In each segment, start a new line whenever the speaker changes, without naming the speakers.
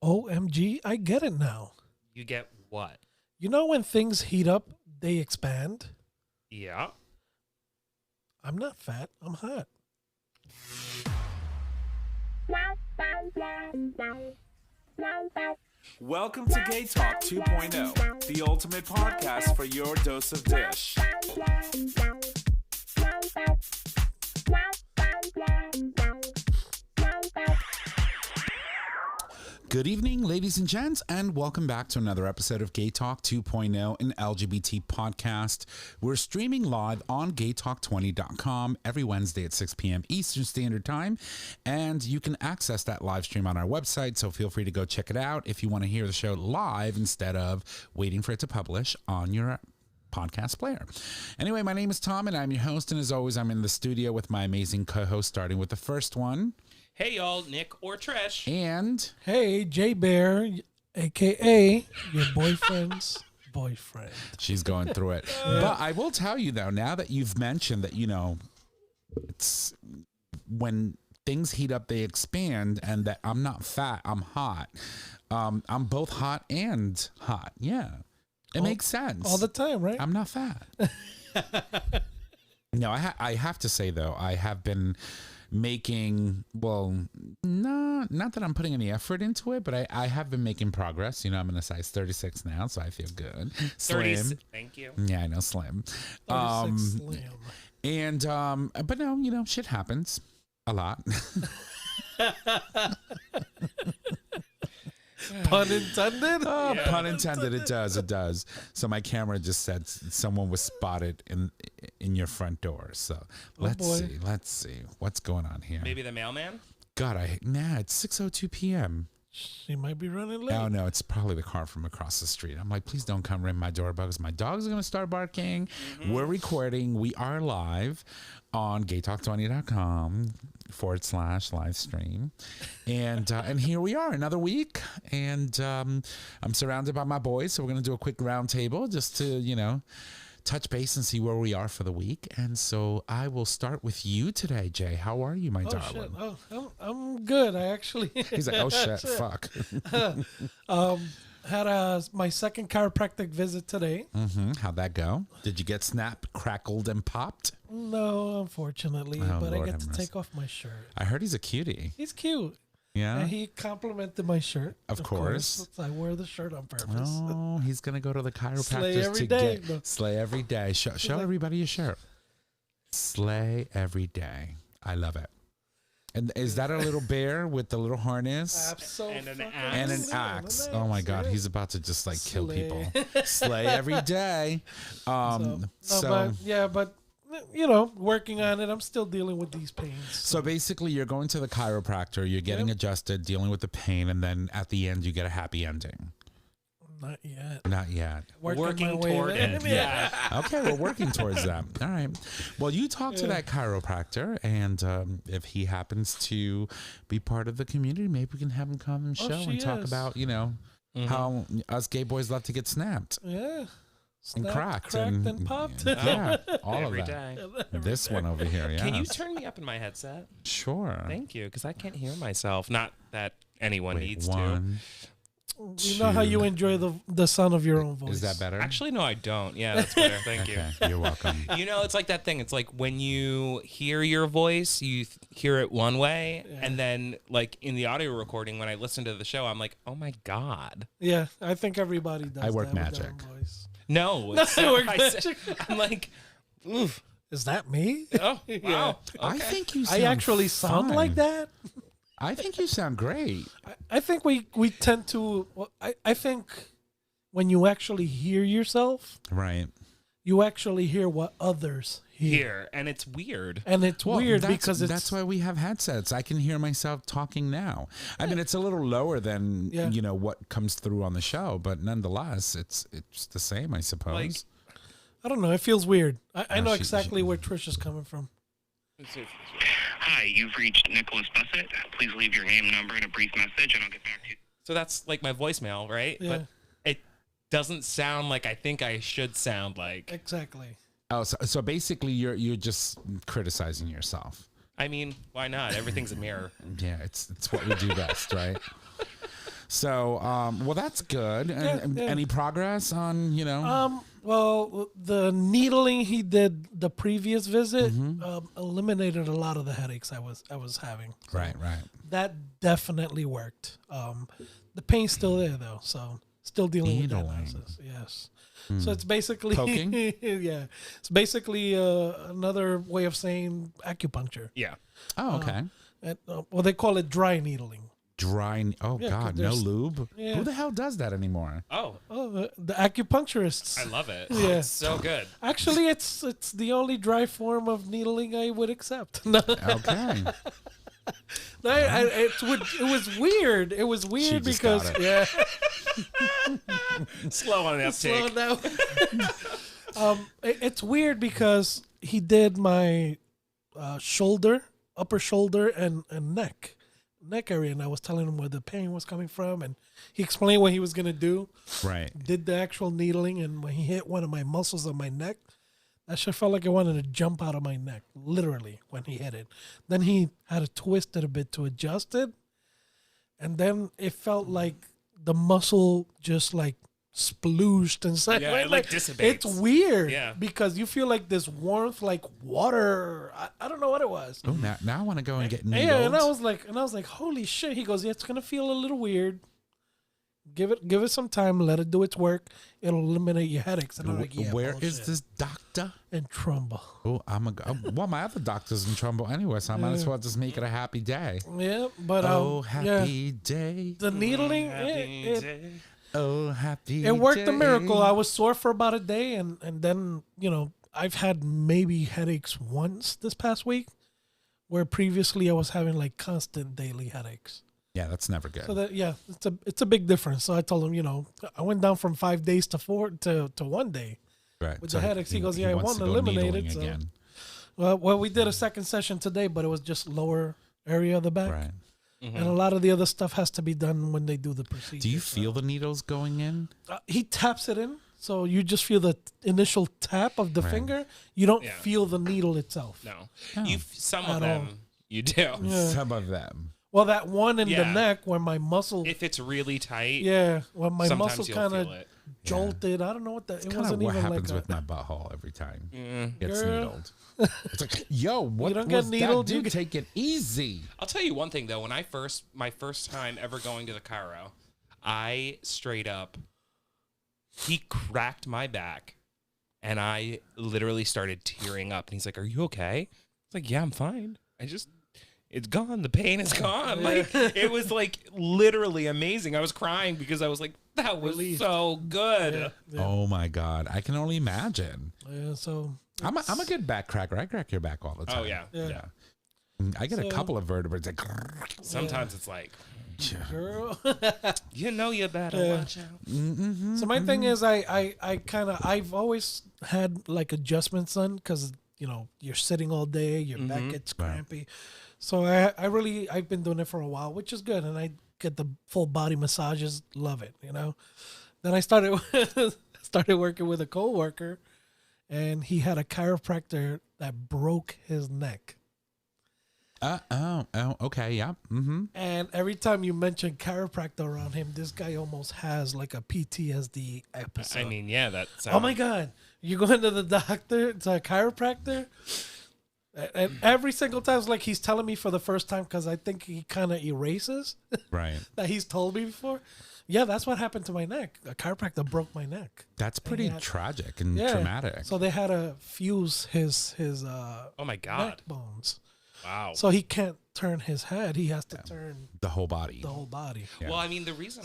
OMG, I get it now.
You get what?
You know when things heat up, they expand?
Yeah.
I'm not fat, I'm hot.
Welcome to GayTalk 2.0, the ultimate podcast for your dose of dish.
Good evening, ladies and gents, and welcome back to another episode of GayTalk 2.0, an LGBT podcast. We're streaming live on GayTalk20.com every Wednesday at 6 p.m. Eastern Standard Time, and you can access that live stream on our website, so feel free to go check it out if you want to hear the show live instead of waiting for it to publish on your podcast player. Anyway, my name is Tom, and I'm your host, and as always, I'm in the studio with my amazing co-host, starting with the first one.
Hey, y'all, Nick or Trish.
And
Hey, J Bear, a.k.a. your boyfriend's boyfriend.
she's going through it. But I will tell you, though, now that you've mentioned that, you know, it's when things heat up, they expand, and that I'm not fat, I'm hot. I'm both hot and hot. Yeah. It makes sense.
All the time, right?
I'm not fat. No, I have to say, though, I have been making, well, not that I'm putting any effort into it, but I have been making progress. You know, I'm in a size 36 now, so I feel good. Slim.
Thank you.
Yeah, I know, slim.
36 slim.
And, but no, you know, shit happens a lot.
Pun intended?
Oh, yeah. Pun intended. It does. So my camera just said someone was spotted in your front door. So let's see what's going on here.
Maybe the mailman?
God, it's 6:02 p.m.
She might be running late.
Oh no, it's probably the car from across the street. I'm like, please don't come ring my doorbell because my dogs are gonna start barking. Mm-hmm. We're recording. We are live on GayTalk20.com/live stream, and here we are, another week, and I'm surrounded by my boys, so we're gonna do a quick round table just to touch base and see where we are for the week. And so I will start with you today, Jay. How are you, my darling?
Shit. Oh, I'm good. I actually.
He's like, oh shit, fuck.
Had my second chiropractic visit today.
Mm-hmm. How'd that go? Did you get snapped, crackled, and popped?
No, unfortunately, but
Lord
I get to take off my shirt.
I heard he's a cutie.
He's cute.
Yeah.
And he complimented my shirt.
Of course.
I wear the shirt on purpose.
Oh, he's going to go to the chiropractor slay every day. Show everybody your shirt. Slay every day. I love it. And is that a little bear with the little harness?
Absolutely.
And an axe. Oh my God. He's about to just like kill people. Slay every day. But working on it, I'm still dealing with these pains. So basically, you're going to the chiropractor, you're getting adjusted, dealing with the pain, and then at the end, you get a happy ending.
Not yet.
Working toward it.
Yeah. Okay, we're working towards that. All right. Well, you talk to that chiropractor, and if he happens to be part of the community, maybe we can have him come and show and talk about, how us gay boys love to get snapped.
Yeah.
And cracked
and popped.
Yeah, all
every
of that.
day.
This one over here, yeah.
Can you turn me up in my headset?
Sure.
Thank you, because I can't hear myself. Not that anyone needs
one,
to. You know how you enjoy the sound of your own voice.
Is that better?
Actually, no, I don't. Yeah, that's better. Thank you.
You're welcome.
It's like that thing. It's like when you hear your voice, you hear it one way, and then like in the audio recording, when I listen to the show, I'm like, oh my God.
Yeah, I think everybody does.
I work
that
magic.
with their own voice.
No, I'm like, oof.
Is that me?
Oh, wow.
Yeah.
Okay.
I think you sound
I actually sound
fine.
like that.
I think you sound great.
I think we tend to. I think when you actually hear yourself,
Right.
you actually hear what others hear,
and it's weird.
And it's weird because
that's why we have headsets. I can hear myself talking now. I mean, it's a little lower than what comes through on the show, but nonetheless, it's the same, I suppose.
Like,
I don't know. It feels weird. I know exactly where Trish is coming from.
Hi, you've reached Nicholas Bussett. Please leave your name, number, and a brief message, and I'll get back to you.
So that's like my voicemail, right?
Yeah.
But it doesn't sound like I think I should sound like.
Exactly.
Oh, so basically, you're just criticizing yourself.
I mean, why not? Everything's a mirror.
Yeah, it's what we do best, right? So, well, that's good. And
Yeah.
any progress on, you know?
Well, the needling he did the previous visit
Mm-hmm.
eliminated a lot of the headaches I was having. So
Right.
that definitely worked. The pain's still there though, so still dealing with that
Needling.
nonsense. Yes. So it's basically
Poking?
yeah. It's basically another way of saying acupuncture.
Yeah.
Oh, okay.
And, well, they call it dry needling.
Dry. Oh,
Yeah, 'cause
God. No
there's-
lube.
Yeah.
Who the hell does that anymore?
Oh,
Oh, the acupuncturists.
I love it.
Yeah.
It's so good.
Actually, it's the only dry form of needling I would accept. No,
Okay.
it was weird. It was weird
just
because
got it.
yeah,
Slow on the
slow
uptake.
down. It's weird because he did my shoulder, upper shoulder, and neck area, and I was telling him where the pain was coming from, and he explained what he was gonna do.
Right.
Did the actual needling, and when he hit one of my muscles on my neck, that shit felt like it wanted to jump out of my neck, literally, when he hit it. Then he had to twist it a bit to adjust it, and then it felt like the muscle just like splooshed inside.
Yeah,
my
it, like,
neck.
dissipates.
It's weird,
Yeah.
because you feel like this warmth, like water. I don't know what it was.
Oh, now I want to go and get needled.
Yeah, and I was like, holy shit. He goes, yeah, it's gonna feel a little weird. Give it some time, let it do its work. It'll eliminate your headaches. And I'm like, yeah,
Where
bullshit.
is this doctor?
In Trumbull.
Oh, well, my other doctor's in Trumbull anyway, so I might as well just make it a happy day.
Yeah, but
Oh, happy
yeah,
day.
the needling,
Happy day.
Oh, happy
it worked
day.
a miracle. I was sore for about a day, and then I've had maybe headaches once this past week, where previously I was having like constant daily headaches.
Yeah, that's never good.
So that it's a big difference. So I told him, I went down from 5 days to 1 day.
right.
with the headaches. He goes, yeah, I
wants
want
to
to
go
eliminate
needling
it, so-
again.
Well, we did a second session today, but it was just lower area of the back,
Right.
and a lot of the other stuff has to be done when they do the procedure.
Do you
so.
feel the needles going in?
He taps it in, so you just feel the initial tap of the
Right.
finger. You don't
Yeah.
feel the needle itself.
No.
Oh.
Some
At
of them,
all.
you do.
Yeah.
Some of them.
Well, that one in the
Yeah.
neck where my muscle,
If it's really tight,
when my
sometimes
muscle
you'll
kind
feel
of
it.
jolted. I don't know what that. It
Kind
wasn't
of what
even
happens
like
with my butthole every time.
Mm.
Gets
Girl.
needled. It's like, yo, what
don't get
was
needled,
that?
you
Dude,
get-
take it easy.
I'll tell you one thing though. When my first time ever going to the chiro, I straight up, he cracked my back, and I literally started tearing up. And he's like, "Are you okay?" It's like, "Yeah, I'm fine. It's gone. The pain is gone." Like it was like literally amazing. I was crying because I was like, "That was
Relieved.
so good."
Yeah.
Oh my God. I can only imagine.
So
I'm a good back cracker. I crack your back all the time.
Oh yeah.
Yeah.
I get a
So-
couple of vertebrae. It's like,
Sometimes it's like,
girl.
you better
Yeah.
watch out.
So my thing is, I've always had like adjustments done because you're sitting all day, your back gets crampy. So I've been doing it for a while, which is good, and I get the full body massages, love it. Then I started working with a coworker, and he had a chiropractor that broke his neck.
okay, yeah. Mm-hmm.
And every time you mention chiropractor around him, this guy almost has like a PTSD episode.
I mean, yeah, that sounds.
Oh my God, you going to the doctor, to a chiropractor? And every single time it's like he's telling me for the first time, because I think he kind of erases
Right.
that he's told me before. Yeah, that's what happened to my neck. A chiropractor broke my neck.
That's pretty
Yeah.
tragic and
Yeah.
traumatic.
So they had to fuse his
Oh my god!
neck bones.
Wow.
So he can't turn his head. He has to turn
the whole body.
the whole body.
Yeah.
Well, I mean, the reason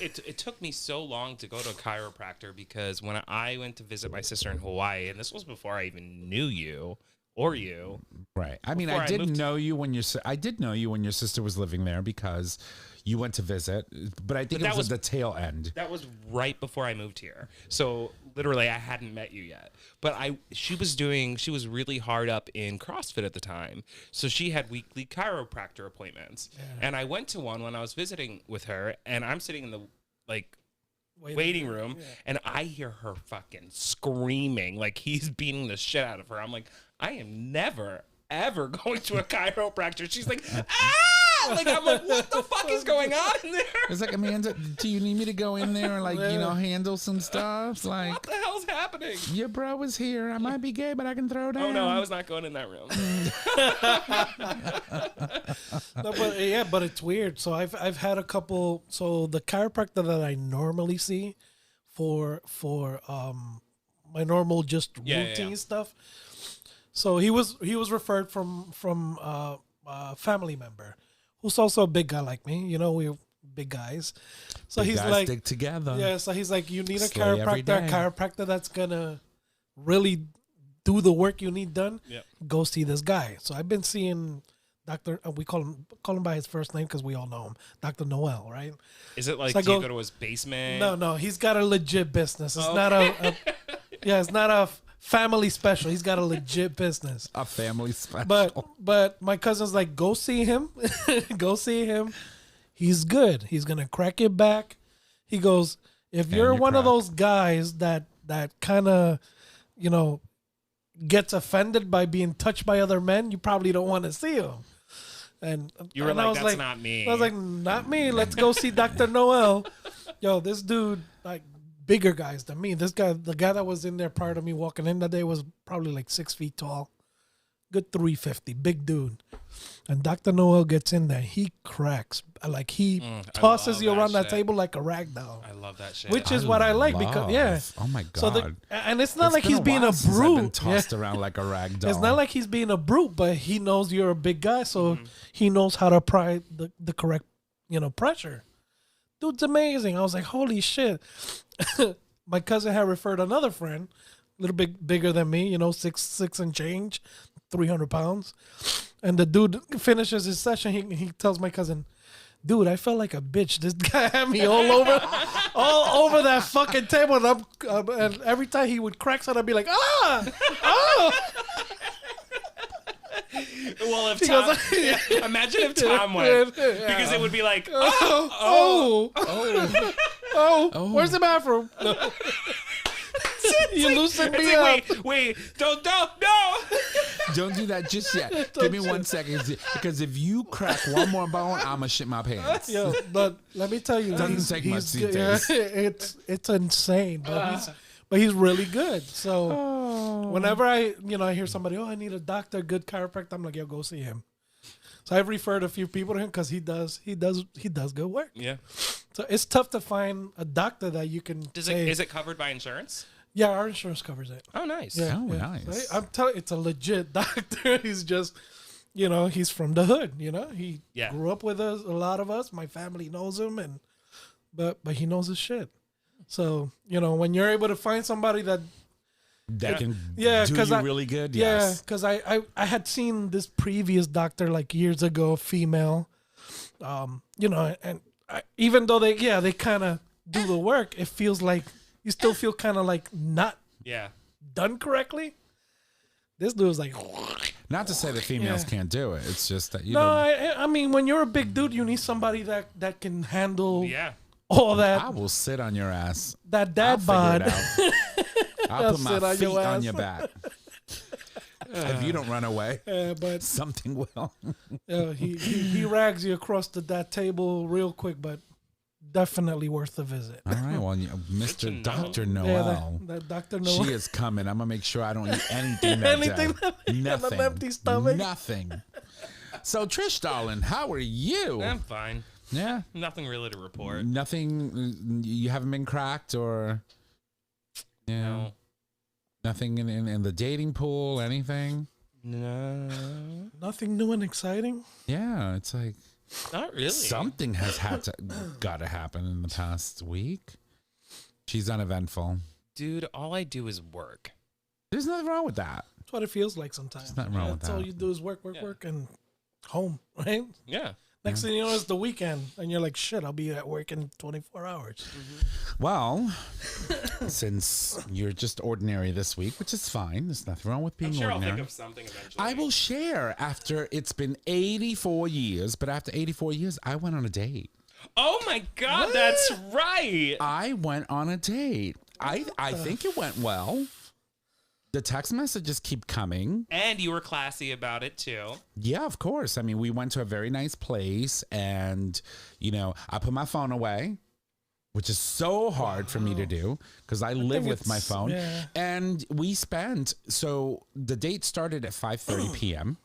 it took me so long to go to a chiropractor because when I went to visit my sister in Hawaii, and this was before I even knew you or you.
Right. I mean,
Before
I
I
did
moved-
know you when I did know you when your sister was living there because you went to visit, but I think
But
it
that
was
was-
at the tail end.
That was right before I moved here. So literally I hadn't met you yet. But she was really hard up in CrossFit at the time. So she had weekly chiropractor appointments. And I went to one when I was visiting with her, and I'm sitting in the waiting room, and I hear her fucking screaming like he's beating the shit out of her. I'm like, I am never ever going to a chiropractor. She's like, ah! Like, I'm like, what the fuck is going on in there?
It's like, Amanda, do you need me to go in there and like, handle some stuff? Like,
What the hell's happening?
your bro is here. I might be gay, but I can throw down.
Oh no, I was not going in that room.
No, but it's weird. So I've had a couple. So the chiropractor that I normally see for my normal just routine stuff. So he was referred from a family member who's also a big guy like me. You know, we're big guys. So
Big
he's
guys
like,
stick together.
yeah. So he's like, you need a
Slay every
chiropractor that's gonna really do the work you need done.
Yep.
Go see this guy. So I've been seeing Dr. We call him by his first name because we all know him, Dr. Noel, right?
Is it like,
So I
do you
go-
go to his basement?
No, he's got a legit business. It's not it's not a family special. He's got a legit business.
A family special.
But my cousin's like, go see him. Go see him. He's good. He's gonna crack your back. He goes, if you're
your
one of
crack.
those guys that kind of, gets offended by being touched by other men, you probably don't want to see him. And
You were
and I
like,
was
that's not me.
I was like, not me. Let's go see Dr. Noel. Yo, this dude, like, bigger guys than me. This guy, the guy that was in there prior to me walking in that day was probably like 6 feet tall. Good 350, big dude. And Dr. Noel gets in there. He cracks. Like, he tosses
love
you
that
around that
shit.
table like a rag doll.
I love that shit.
Which is what I like because, yeah.
Oh my God.
So and it's not
It's
like
been
he's being
while
a
since I've been
brute.
tossed around like a rag doll.
It's not like he's being a brute, but he knows you're a big guy, so he knows how to apply the correct, pressure. Dude's amazing. I was like, holy shit. My cousin had referred another friend, a little bit bigger than me, 6'6" and change, 300 pounds. And the dude finishes his session. He tells my cousin, dude, I felt like a bitch. This guy had me all over that fucking table. And every time he would crack something, I'd be like, oh.
Well, if
He
Tom,
goes,
imagine if Tom went, because it would be like,
oh, where's the bathroom? No. You loosen me up.
wait, don't, no.
Don't do that just yet. Give me 1 second. Because if you crack one more bone, I'm going to shit my pants.
Yo, but let me tell you,
Doesn't take much
he's
these
good.
days.
It's insane, but he's really good. So whenever I hear somebody, I need a doctor, good chiropractor, I'm like, yo, go see him. So I've referred a few people to him because he does good work.
Yeah.
So it's tough to find a doctor that you can.
Is it covered by insurance?
Yeah, our insurance covers it.
Oh, nice.
Yeah,
Oh,
yeah.
nice.
So I'm telling, it's a legit doctor. He's just, he's from the hood. He grew up with us. A lot of us, my family knows him, but he knows his shit. So when you're able to find somebody that
can do
'cause
you
I-
really good.
yeah,
Yes.
because I had seen this previous doctor like years ago, female, and even though they kind of do the work, it feels like you still feel kind of like not done correctly. This dude was like,
Not to say that females can't do it. It's just that
I mean, when you're a big dude, you need somebody that can handle all that.
I will sit on your ass.
That
I'll
dad
figure
bod.
it out. I'll put
sit
my
on
feet
your
on
ass.
your back. If you don't run away,
But
something will.
he rags you across that table real quick, but definitely worth a visit.
All right, well, Mr. Dr. Noel.
That Dr. Noel.
She is coming. I'm gonna make sure I don't eat anything that
Anything
day.
on an empty stomach.
Nothing. So, Trish, darling, how are you?
I'm fine.
Yeah.
Nothing really to report.
Nothing. You haven't been cracked, or
No.
nothing in the dating pool. Anything?
No.
Nothing new and exciting.
Yeah, it's like
Not really.
something has got to happen in the past week. She's uneventful.
Dude, all I do is work.
There's nothing wrong with that.
That's what it feels like sometimes.
There's nothing wrong with
That's all
that.
you do is work, and home, right?
Yeah.
Next thing you know, it's the weekend, and you're like, shit, I'll be at work in 24 hours.
Well, since you're just ordinary this week, which is fine. There's nothing wrong with being
I'm sure
ordinary.
I'll think of something eventually.
I will share after it's been 84 years, but after 84 years, I went on a date.
Oh my God, that's right.
I went on a date. I think it went well. The text messages keep coming.
And you were classy about it too.
Yeah, of course. I mean, we went to a very nice place and, I put my phone away, which is so hard for me to do because I live with my phone.
Yeah.
And so the date started at 5:30 p.m.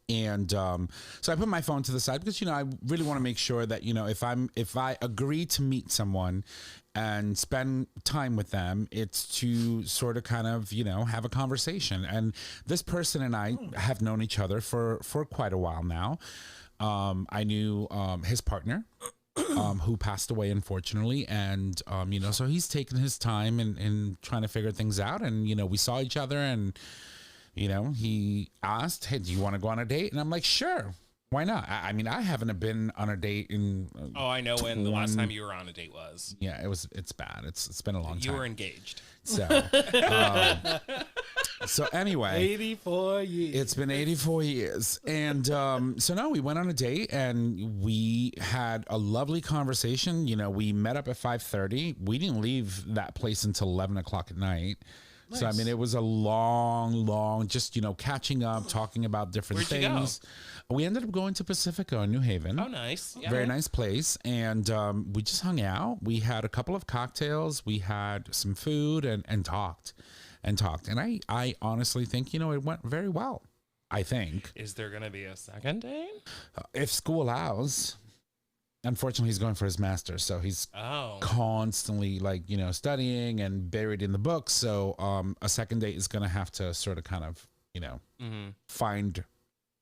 And so I put my phone to the side because, I really want to make sure that, if I agree to meet someone and spend time with them, it's to sort of kind of, have a conversation. And this person and I have known each other for quite a while now. I knew his partner. Who passed away, unfortunately. And, so he's taken his time in trying to figure things out. And, we saw each other and, he asked, hey, do you want to go on a date? And I'm like, sure. Why not? I mean, I haven't been on a date in.
I know when the last time you were on a date was.
Yeah, it's bad. It's been a long time.
You were engaged.
So, so anyway,
84 years.
It's been 84 years. And so no, we went on a date and we had a lovely conversation. We met up at 5:30. We didn't leave that place until 11 o'clock at night. Nice. So, I mean, it was a long, just, catching up, talking about different
Where'd
things.
You
go? We ended up going to Pacifico in New Haven.
Oh, nice. Yeah.
Very nice place. And we just hung out. We had a couple of cocktails. We had some food and talked. And I honestly think, it went very well. I think.
Is there going to be a second date?
If school allows. Unfortunately, he's going for his master's, so he's constantly studying and buried in the books. So a second date is going to have to sort of kind of, find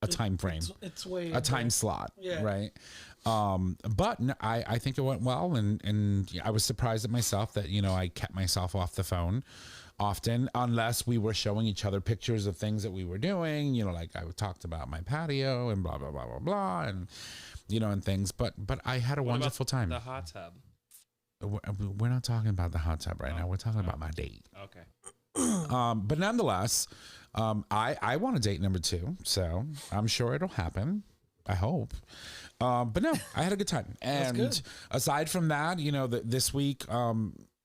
a time frame,
it's way
a time slot,
yeah.
Right? But I think it went well, and I was surprised at myself that I kept myself off the phone often, unless we were showing each other pictures of things that we were doing. Like I talked about my patio and blah blah blah blah blah, and and things. But I had a wonderful time.
The hot tub.
We're not talking about the hot tub right now. We're talking about my date.
Okay.
But nonetheless, I want a date number 2, so I'm sure it'll happen. I hope. But no, I had a good time. And aside from that, this week,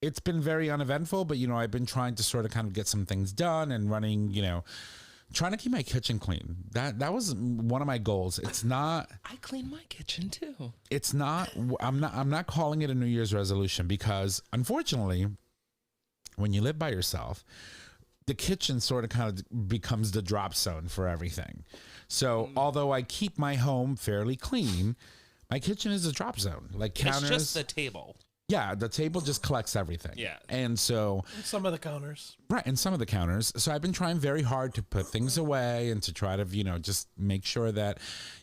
it's been very uneventful, but I've been trying to sort of kind of get some things done and running, trying to keep my kitchen clean. That was one of my goals. It's not.
I clean my kitchen too.
It's not. I'm not calling it a New Year's resolution because, unfortunately, when you live by yourself, the kitchen sort of kind of becomes the drop zone for everything. So, although I keep my home fairly clean, my kitchen is a drop zone. Like counters.
It's just the table.
Yeah, the table just collects everything.
Yeah.
And so...
And some of the counters.
Right, and some of the counters. So I've been trying very hard to put things away and to try to, just make sure that,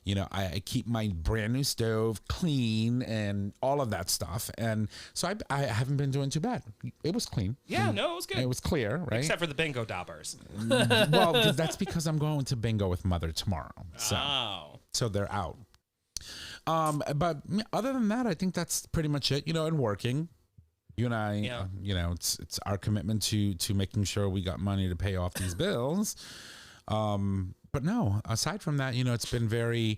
I keep my brand new stove clean and all of that stuff. And so I haven't been doing too bad. It was clean.
Yeah, no, it was good.
It was clear, right?
Except for the bingo daubers.
Well, that's because I'm going to bingo with Mother tomorrow. So they're out. But other than that, I think that's pretty much it, and working. You and I, it's our commitment to making sure we got money to pay off these bills. But no, aside from that, it's been very,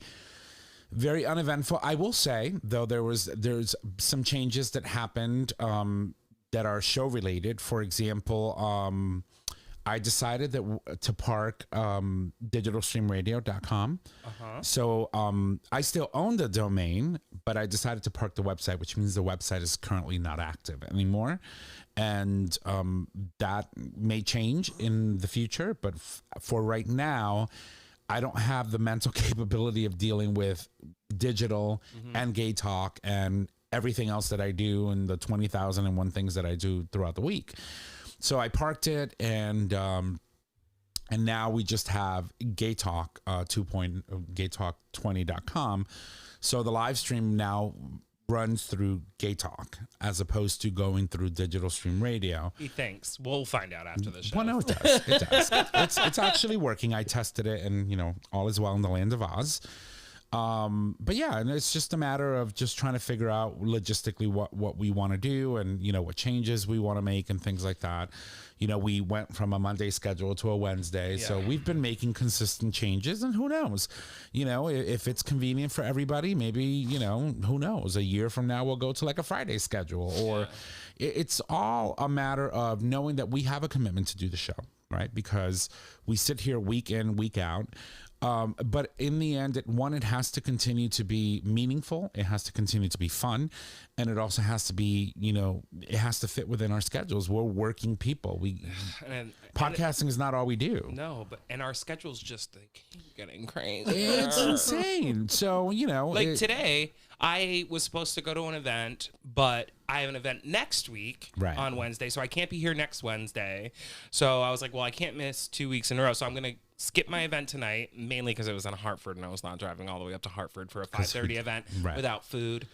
very uneventful. I will say, though, there's some changes that happened that are show related. For example, I decided to park digitalstreamradio.com. So I still own the domain, but I decided to park the website, which means the website is currently not active anymore. And that may change in the future. But for right now, I don't have the mental capability of dealing with digital and gay talk and everything else that I do and the 20,001 things that I do throughout the week. So I parked it, and now we just have GayTalk 2.0, GayTalk20.com. So the live stream now runs through GayTalk as opposed to going through Digital Stream Radio.
Thanks. We'll find out after the show.
Well, no, it does. It does. It's actually working. I tested it, and all is well in the land of Oz. But yeah, and it's just a matter of just trying to figure out logistically what we want to do and, you know, what changes we want to make and things like that. You know, we went from a Monday schedule to a Wednesday. So we've been making consistent changes, and who knows, you know, if it's convenient for everybody, maybe, you know, who knows, a year from now we'll go to like a Friday schedule, or it's all a matter of knowing that we have a commitment to do the show, right? Because we sit here week in, week out. But in the end, it has to continue to be meaningful. It has to continue to be fun. And it also has to be, you know, it has to fit within our schedules. We're working people. Podcasting is not all we do.
No, and our schedules just keep getting crazy.
It's insane. So, you know.
Like today, I was supposed to go to an event, but I have an event next week on Wednesday, so I can't be here next Wednesday. So I was like, well, I can't miss 2 weeks in a row, so I'm going to skip my event tonight, mainly because it was in Hartford, and I was not driving all the way up to Hartford for a 5:30 event without food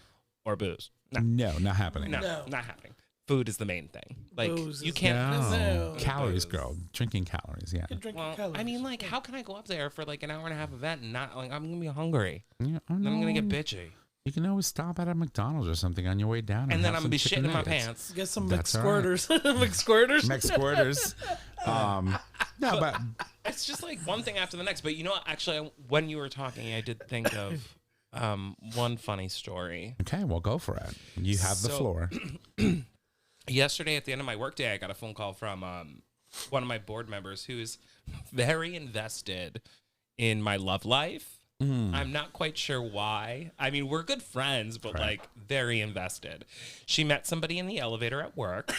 or booze.
No, not happening.
No, not happening. Food is the main thing. Like,
Booze
you can't...
Calories, girl. Drinking calories, yeah.
Well, I mean, like, how can I go up there for, like, an hour and a half event and not... Like, I'm going to be hungry.
Yeah,
Then I'm going to get bitchy.
You can always stop at a McDonald's or something on your way down.
And then I'm going to be shitting in my pants.
Get some McSquirters. McSquirters?
McSquirters. No, but...
It's just, like, one thing after the next. But, you know what? Actually, when you were talking, I did think of one funny story.
Okay, well, go for it. You have the floor.
Yesterday, at the end of my workday, I got a phone call from one of my board members who is very invested in my love life. I'm not quite sure why. I mean, we're good friends, but like very invested. She met somebody in the elevator at work.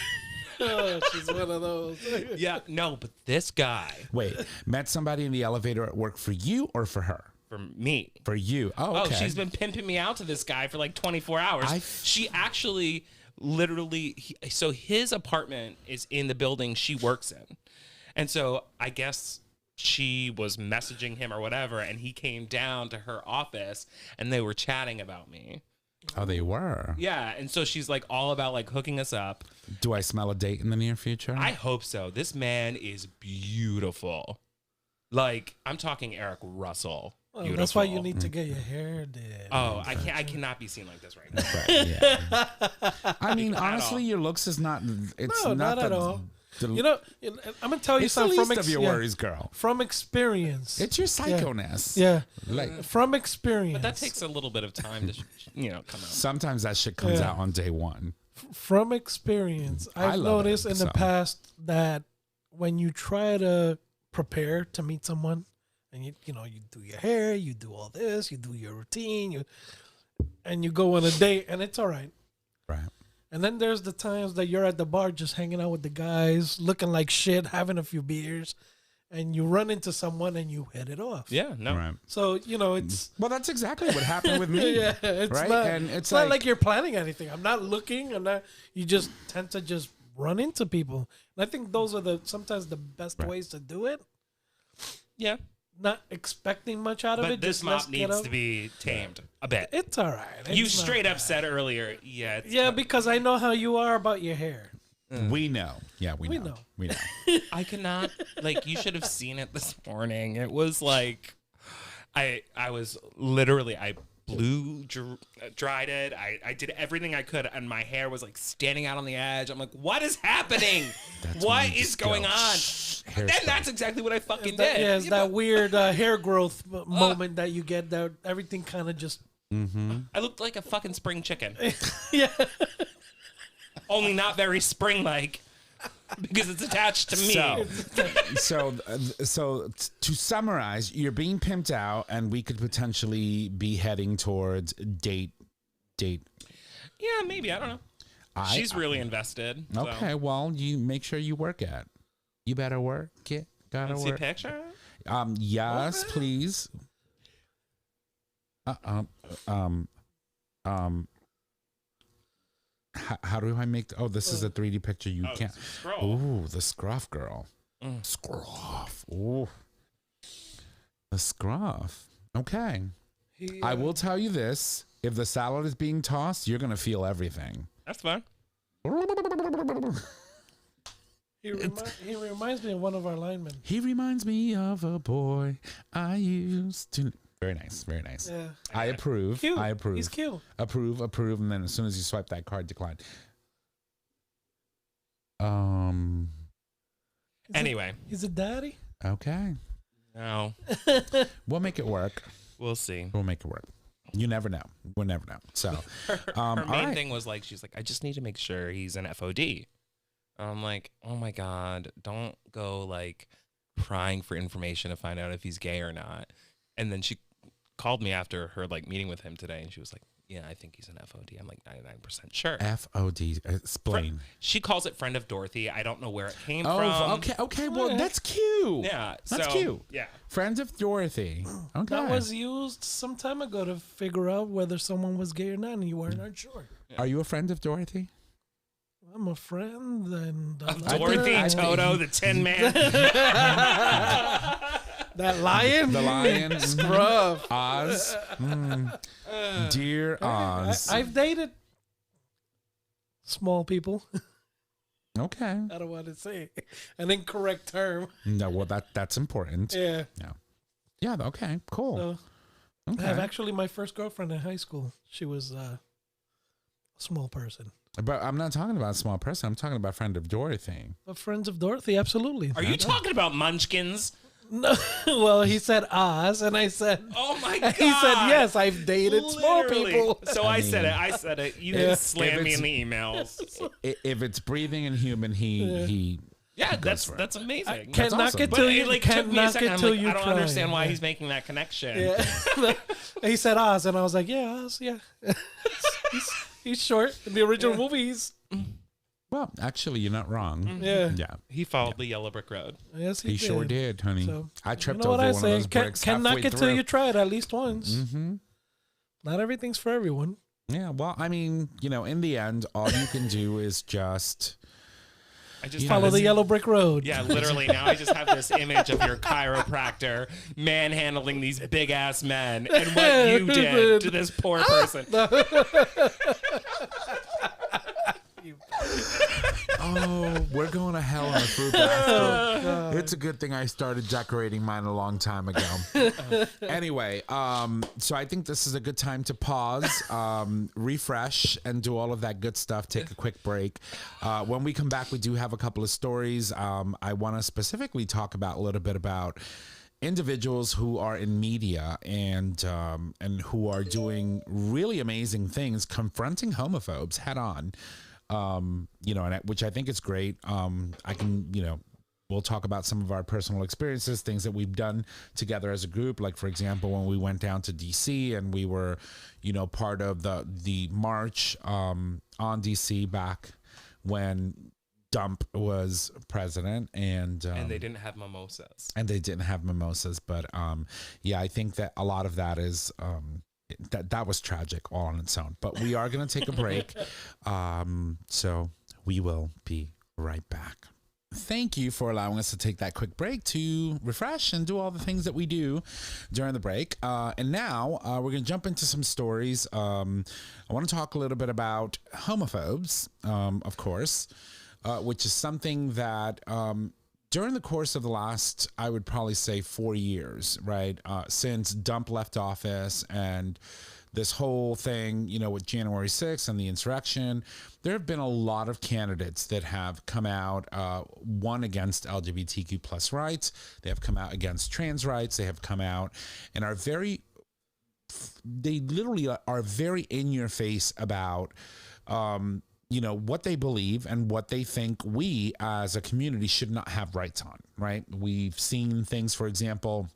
Oh, she's one of those.
Yeah, no, but this guy.
Wait, met somebody in the elevator at work for you or for her?
For me.
For you. Oh, okay.
Oh, she's been pimping me out to this guy for like 24 hours. She actually literally, so his apartment is in the building she works in. And so I guess she was messaging him or whatever, and he came down to her office and they were chatting about me.
Oh, they were?
Yeah, and so she's like all about like hooking us up.
Do I smell a date in the near future?
I hope so. This man is beautiful. Like, I'm talking Eric Russell.
Well, that's why you need to get your hair did.
Oh, I cannot be seen like this right now.
Right, yeah. I mean, honestly, your looks is not. It's
not at all. You know, I'm gonna tell you
it's
something
the least of your worries, girl.
From experience,
it's your psychoness.
Yeah,
like
from experience.
But that takes a little bit of time to, come out.
Sometimes that shit comes out on day one.
From experience, I've noticed in the past that when you try to prepare to meet someone, and you do your hair, you do all this, you do your routine, and you go on a date, and it's all right.
Right.
And then there's the times that you're at the bar just hanging out with the guys, looking like shit, having a few beers, and you run into someone and you hit it off.
Yeah, no.
Right.
So, it's...
Well, that's exactly what happened with me.
Yeah, it's
right?
not,
and it's
not like you're planning anything. I'm not looking. You just tend to just run into people. And I think those are sometimes the best ways to do it.
Yeah.
Not expecting much out of it.
But this mop needs to be tamed a bit.
It's all right.
You straight up said earlier,
because I know how you are about your hair.
We know. Yeah, we know. We know.
I cannot, you should have seen it this morning. It was like, I was literally, I blew dried it. I did everything I could, and my hair was standing out on the edge. I'm like, what is happening? What is going on? And that's exactly what I fucking did.
Yeah, it's that weird hair growth moment that you get that everything kind of just...
Mm-hmm.
I looked like a fucking spring chicken.
Yeah.
Only not very spring-like because it's attached to me.
So to summarize, you're being pimped out, and we could potentially be heading towards date.
Yeah, maybe. I don't know. She's really invested.
Okay,
so.
well, you make sure you work it. You better work it. Gotta
work. See a picture?
Yes, please. How do I make? This is a 3D picture. You can't. Ooh, the scruff girl. Scruff. Ooh, the scruff. Okay. I will tell you this: if the salad is being tossed, you're gonna feel everything.
That's fine.
He reminds me of one of our linemen.
He reminds me of a boy I used to. Very nice. Very nice.
Yeah.
I approve.
Cute.
I approve.
He's cute.
Approve. And then as soon as you swipe that card, decline.
Anyway.
He's a daddy?
Okay.
No.
We'll make it work.
We'll see.
We'll make it work. You never know. We'll never know. So,
her main thing was like, she's like, I just need to make sure he's an FOD. I'm like, oh my God, don't go like prying for information to find out if he's gay or not. And then she called me after her like meeting with him today, and she was like, yeah, I think he's an FOD. I'm like 99% sure.
FOD. Explain.
She calls it friend of Dorothy. I don't know where it came from.
Oh, okay. Well, that's cute.
Yeah.
That's cute.
Yeah.
Friends of Dorothy. Okay.
That was used some time ago to figure out whether someone was gay or not, and you weren't sure.
Are you a friend of Dorothy?
I'm a friend, and
Dorothy, Toto, the Tin Man.
that lion,
the lion,
scrub,
Oz, dear Oz.
I've dated small people.
Okay.
I don't want to say an incorrect term.
No, well that's important.
Yeah.
Yeah. Okay. Cool.
So,
Okay.
I have actually my first girlfriend in high school. She was a small person.
But I'm not talking about a small person. I'm talking about friend of Dorothy.
But friends of Dorothy, absolutely.
Are you talking about Munchkins?
No. Well, he said Oz, and I said,
Oh my God.
he said, yes, I've dated small
Literally.
people.
So I said it. You didn't slam
If
me
it's-
in the emails.
If it's breathing and human, he
Yeah,
goes for it.
that's amazing.
Can't knock
awesome.
it
But
till
it
you
like
can't
took me a
knock
second.
it
I'm
till
like,
you
I don't
try.
understand why
Yeah.
he's making that connection.
Yeah. He said Oz, and I was like, yeah, Oz, yeah. he's short. In the original movie, he's
Well, actually, you're not wrong.
yeah.
Yeah.
He followed the yellow brick road.
Yes,
He sure did, honey.
So,
I
you
tripped
know what
over
I
one
say?
of those bricks
Can't knock
halfway
it till
through.
you try it at least once.
Mm-hmm.
Not everything's for everyone.
Yeah, well, I mean, in the end, all you can do is just
I just
Follow
have
the
this-
yellow brick road.
Yeah, literally. Now I just have this image of your chiropractor manhandling these big ass men and what you did to this poor person.
Oh, we're going to hell in a fruit basket. It's a good thing I started decorating mine a long time ago. Anyway, so I think this is a good time to pause, refresh, and do all of that good stuff. Take a quick break. When we come back, we do have a couple of stories. I want to specifically talk about a little bit about individuals who are in media and who are doing really amazing things, confronting homophobes head on. Which I think is great. We'll talk about some of our personal experiences, things that we've done together as a group. Like, for example, when we went down to DC and we were, part of the march on DC back when Dump was president, and
they didn't have mimosas.
But I think that a lot of that is that was tragic all on its own. But we are going to take a break, so we will be right back. Thank you for allowing us to take that quick break to refresh and do all the things that we do during the break. And now we're going to jump into some stories. I want to talk a little bit about homophobes, of course, which is something that during the course of the last, I would probably say 4 years, right, since Dump left office and this whole thing, with January 6th and the insurrection, there have been a lot of candidates that have come out, one against LGBTQ plus rights. They have come out against trans rights. They have come out and they literally are very in your face about, what they believe and what they think we as a community should not have rights on, right? We've seen things, for example,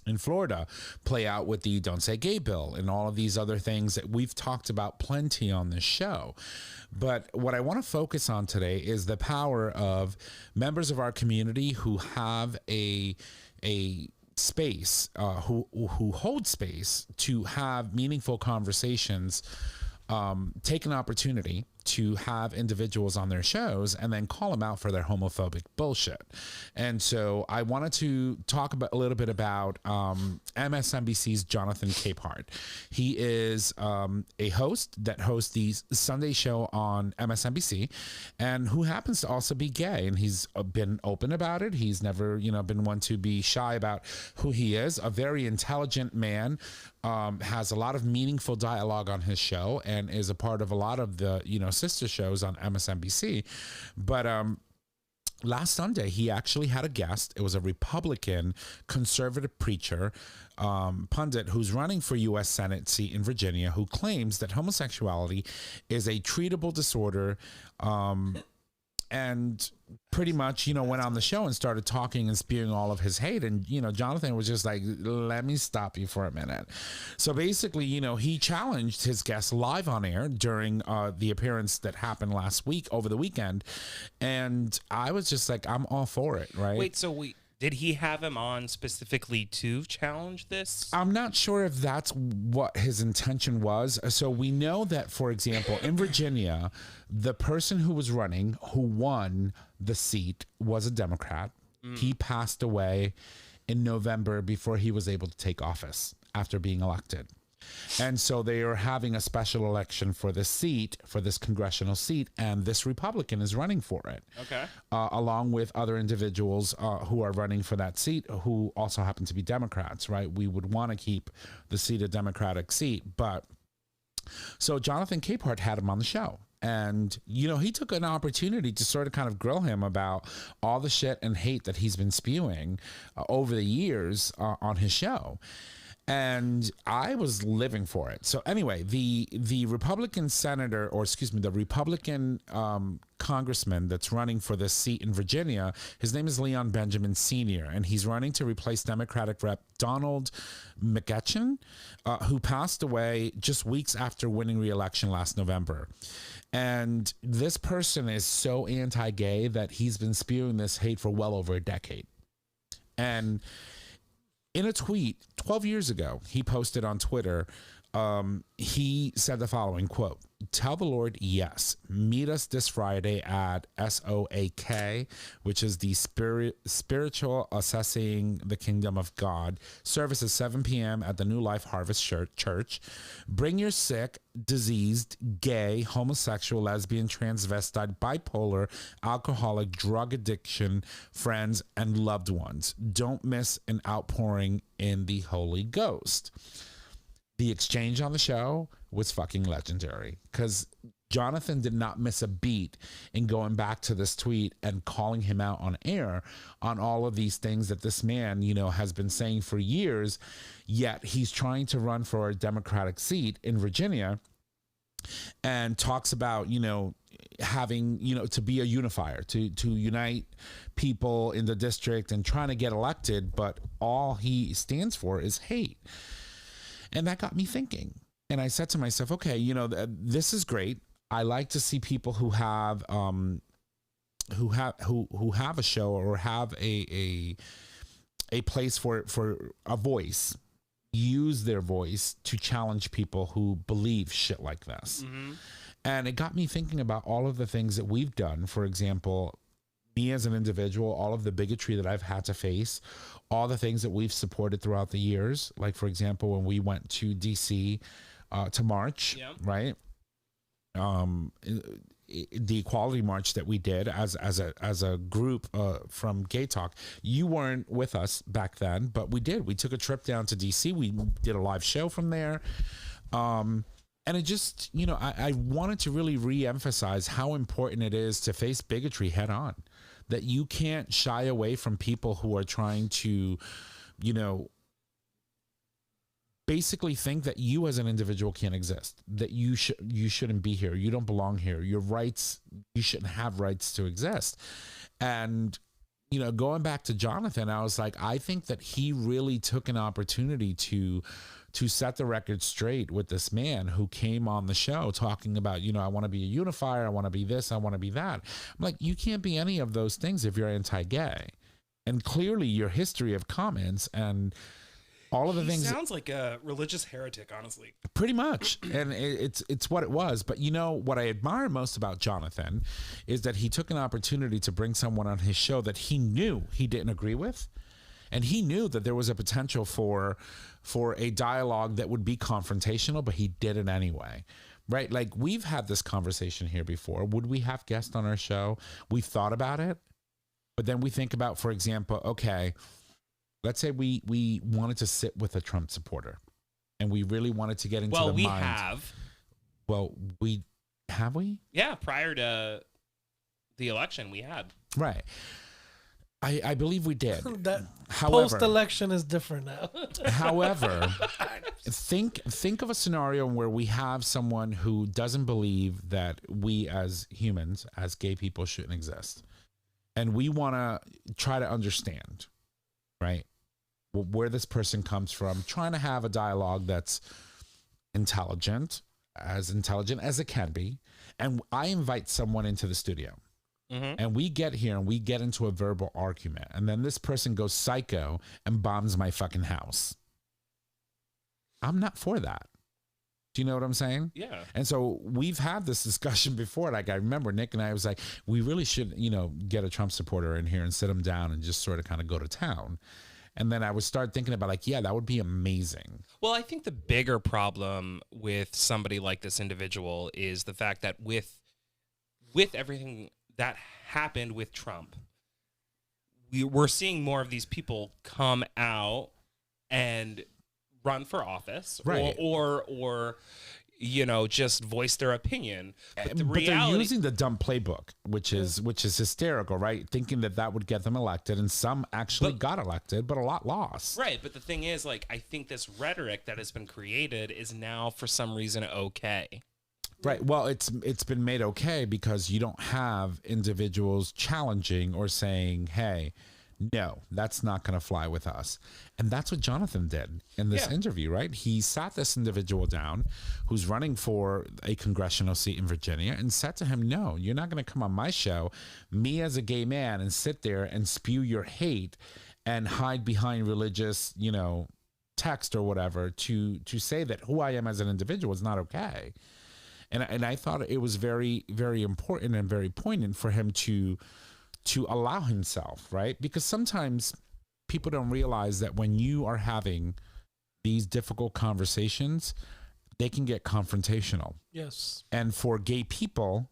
in Florida play out with the Don't Say Gay bill and all of these other things that we've talked about plenty on this show. But what I want to focus on today is the power of members of our community who have a space, who hold space to have meaningful conversations take an opportunity to have individuals on their shows and then call them out for their homophobic bullshit. And so I wanted to talk about a little bit about MSNBC's Jonathan Capehart. He is a host that hosts the Sunday show on MSNBC, and who happens to also be gay. And he's been open about it. He's never, been one to be shy about who he is. A very intelligent man, has a lot of meaningful dialogue on his show, and is a part of a lot of the, sister shows on MSNBC. But last Sunday, he actually had a guest. It was a Republican conservative preacher, pundit, who's running for U.S. Senate seat in Virginia, who claims that homosexuality is a treatable disorder, and pretty much, went on the show and started talking and spewing all of his hate. And, Jonathan was just like, let me stop you for a minute. So basically, he challenged his guest live on air during the appearance that happened last week, over the weekend. And I was just like, I'm all for it, right?
Wait, so did he have him on specifically to challenge this?
I'm not sure if that's what his intention was. So we know that, for example, in Virginia, the person who was running, who won the seat, was a Democrat. He passed away in November before he was able to take office after being elected. And so they are having a special election for this seat, for this congressional seat, and this Republican is running for it.
Okay.
Along with other individuals who are running for that seat, who also happen to be Democrats, right? We would want to keep the seat a Democratic seat. But so Jonathan Capehart had him on the show. And, he took an opportunity to sort of kind of grill him about all the shit and hate that he's been spewing over the years on his show. And I was living for it. So anyway, the Republican senator, or excuse me, the Republican congressman that's running for this seat in Virginia, his name is Leon Benjamin Sr., and he's running to replace Democratic Rep Donald McEachin, who passed away just weeks after winning re-election last November. And this person is so anti-gay that he's been spewing this hate for well over a decade. And in a tweet 12 years ago, he posted on Twitter, he said the following, quote, "Tell the Lord yes. Meet us this Friday at SOAK, which is the Spiritual Assessing the Kingdom of God. Service is 7 p.m. at the New Life Harvest Church. Bring your sick, diseased, gay, homosexual, lesbian, transvestite, bipolar, alcoholic, drug addiction, friends, and loved ones. Don't miss an outpouring in the Holy Ghost." The exchange on the show was fucking legendary, because Jonathan did not miss a beat in going back to this tweet and calling him out on air on all of these things that this man, has been saying for years, yet he's trying to run for a Democratic seat in Virginia, and talks about, having, to be a unifier, to unite people in the district and trying to get elected, but all he stands for is hate. And that got me thinking. And I said to myself, okay, this is great. I like to see people who have a show or have a place for a voice, use their voice to challenge people who believe shit like this. Mm-hmm. And it got me thinking about all of the things that we've done. For example, me as an individual, all of the bigotry that I've had to face, all the things that we've supported throughout the years. Like, for example, when we went to DC to march, right? The equality march that we did as a group from GayTalk. You weren't with us back then, but we did. We took a trip down to DC. We did a live show from there. And it just, I wanted to really re-emphasize how important it is to face bigotry head on. That you can't shy away from people who are trying to, basically think that you as an individual can't exist, that you shouldn't be here, you don't belong here, your rights, you shouldn't have rights to exist. And, going back to Jonathan, I was like, I think that he really took an opportunity to set the record straight with this man who came on the show talking about, I want to be a unifier, I want to be this, I want to be that. I'm like, you can't be any of those things if you're anti-gay. And clearly your history of comments and all of the things.
Sounds like a religious heretic, honestly.
Pretty much. And it's what it was. But you know, what I admire most about Jonathan is that he took an opportunity to bring someone on his show that he knew he didn't agree with. And he knew that there was a potential for a dialogue that would be confrontational, but he did it anyway. Right? Like, we've had this conversation here before. Would we have guests on our show? We've thought about it. But then we think about, for example, okay, let's say we wanted to sit with a Trump supporter and we really wanted to get into the mind.
Well, we have.
Well, have we?
Yeah, prior to the election, we had.
Right. I believe we did.
That
However,
post-election is different now.
However, think of a scenario where we have someone who doesn't believe that we as humans, as gay people, shouldn't exist. And we want to try to understand, right, where this person comes from, trying to have a dialogue that's intelligent as it can be. And I invite someone into the studio. Mm-hmm. And we get here and we get into a verbal argument. And then this person goes psycho and bombs my fucking house. I'm not for that. Do you know what I'm saying?
Yeah.
And so we've had this discussion before. Like, I remember Nick and I was like, we really should, get a Trump supporter in here and sit him down and just sort of kind of go to town. And then I would start thinking about, like, yeah, that would be amazing.
Well, I think the bigger problem with somebody like this individual is the fact that with everything that happened with Trump, we're seeing more of these people come out and run for office,
right,
or just voice their opinion. But
they're using the dumb playbook, which is hysterical, right? Thinking that would get them elected, and some actually got elected, but a lot lost.
Right, but the thing is, like, I think this rhetoric that has been created is now for some reason okay.
Right. Well, it's been made okay because you don't have individuals challenging or saying, hey, no, that's not going to fly with us. And that's what Jonathan did in this interview, right? He sat this individual down who's running for a congressional seat in Virginia and said to him, no, you're not going to come on my show, me as a gay man, and sit there and spew your hate and hide behind religious, text or whatever to say that who I am as an individual is not okay. And I thought it was very, very important and very poignant for him to allow himself, right? Because sometimes people don't realize that when you are having these difficult conversations, they can get confrontational.
Yes.
And for gay people,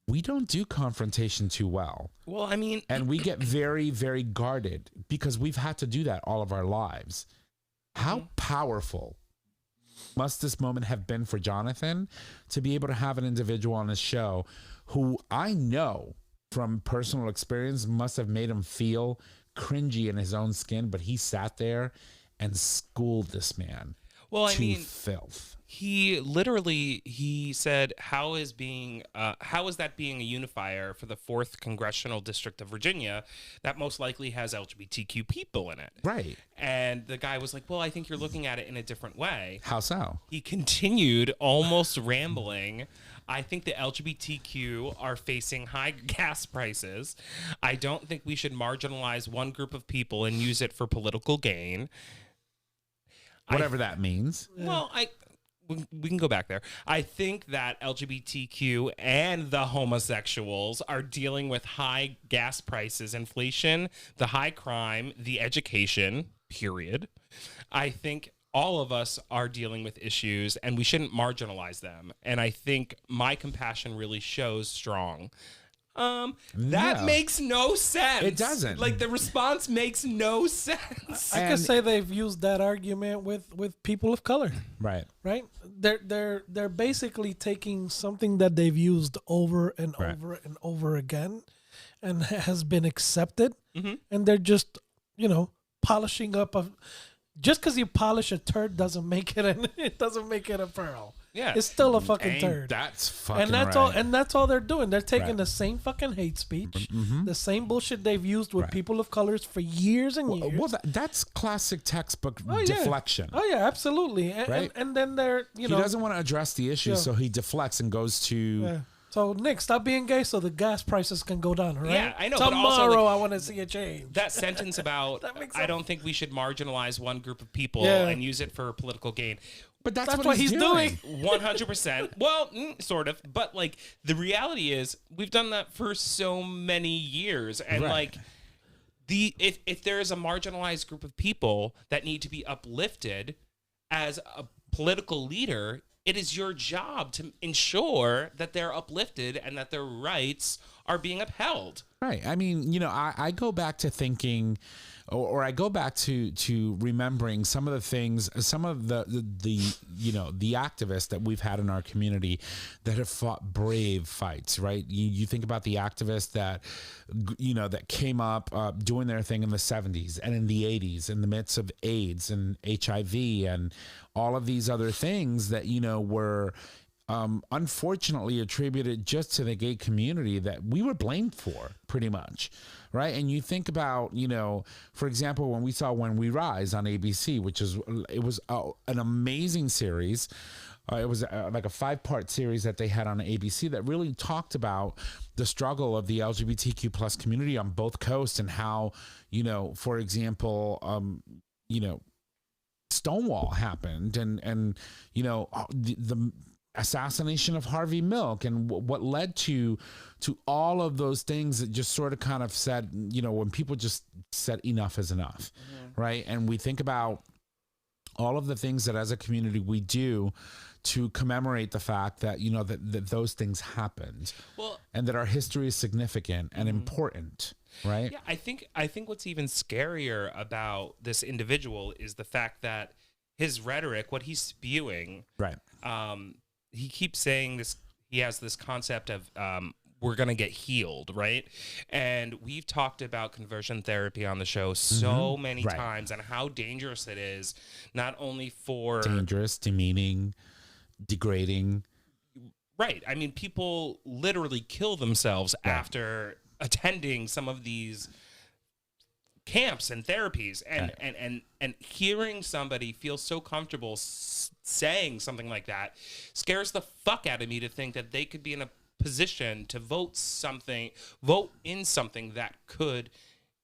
we don't do confrontation too well.
Well, I mean...
And we get very, very guarded because we've had to do that all of our lives. How powerful must this moment have been for Jonathan to be able to have an individual on his show who I know from personal experience must have made him feel cringy in his own skin, but he sat there and schooled this man to filth.
He literally said, how is that being a unifier for the 4th Congressional District of Virginia that most likely has LGBTQ people in it?
Right.
And the guy was like, well, I think you're looking at it in a different way.
How so?
He continued almost rambling. I think the LGBTQ are facing high gas prices. I don't think we should marginalize one group of people and use it for political gain.
Whatever that means.
Well, we can go back there. I think that LGBTQ and the homosexuals are dealing with high gas prices, inflation, the high crime, the education, period. I think all of us are dealing with issues and we shouldn't marginalize them. And I think my compassion really shows strong. That makes no sense.
It doesn't.
Like, the response makes no sense.
I could say they've used that argument with people of color.
Right.
Right. They're basically taking something that they've used over and over and over again and has been accepted. Mm-hmm. And they're just, polishing up just because you polish a turd doesn't make it a pearl.
Yeah,
it's still a fucking turd.
That's fucking
and that's
right.
all. And that's all they're doing. They're taking the same fucking hate speech, the same bullshit they've used with people of colors for years and years.
Well, that's classic textbook deflection.
Oh yeah, absolutely. And then they're
he doesn't want to address the issue, so he deflects and goes to
So Nick, stop being gay so the gas prices can go down, right?
Yeah, I know, but
Tomorrow
also, like,
I want to see a change.
that sentence about
That makes
I don't think we should marginalize one group of people
Yeah.
and use it for political gain.
But that's
what he's doing.
100%. Well, sort of. But like the reality is we've done that for so many years. And
Right.
like if there is a marginalized group of people that need to be uplifted as a political leader, it is your job to ensure that they're uplifted and that their rights are being upheld.
Right. I mean, I go back to thinking, or I go back to remembering some of the things, some of the activists that we've had in our community that have fought brave fights, right? You think about the activists that, that came up doing their thing in the 70s and in the 80s in the midst of AIDS and HIV and all of these other things that, were unfortunately attributed just to the gay community that we were blamed for pretty much. Right. And you think about, for example, when we saw When We Rise on ABC, it was an amazing series. It was like a 5-part series that they had on ABC that really talked about the struggle of the LGBTQ plus community on both coasts and how, for example, Stonewall happened and the assassination of Harvey Milk and what led to all of those things that just sort of kind of said, when people just said enough is enough, right? And we think about all of the things that as a community we do to commemorate the fact that, that those things happened, and that our history is significant and important, right?
Yeah, I think what's even scarier about this individual is the fact that his rhetoric, what he's spewing,
right?
He keeps saying this. He has this concept of we're gonna get healed, right? And we've talked about conversion therapy on the show so many times and how dangerous it is, not only for
dangerous, demeaning, degrading.
Right. I mean, people literally kill themselves after attending some of these camps and therapies, and hearing somebody feel so comfortable saying something like that scares the fuck out of me, to think that they could be in a position to vote in something that could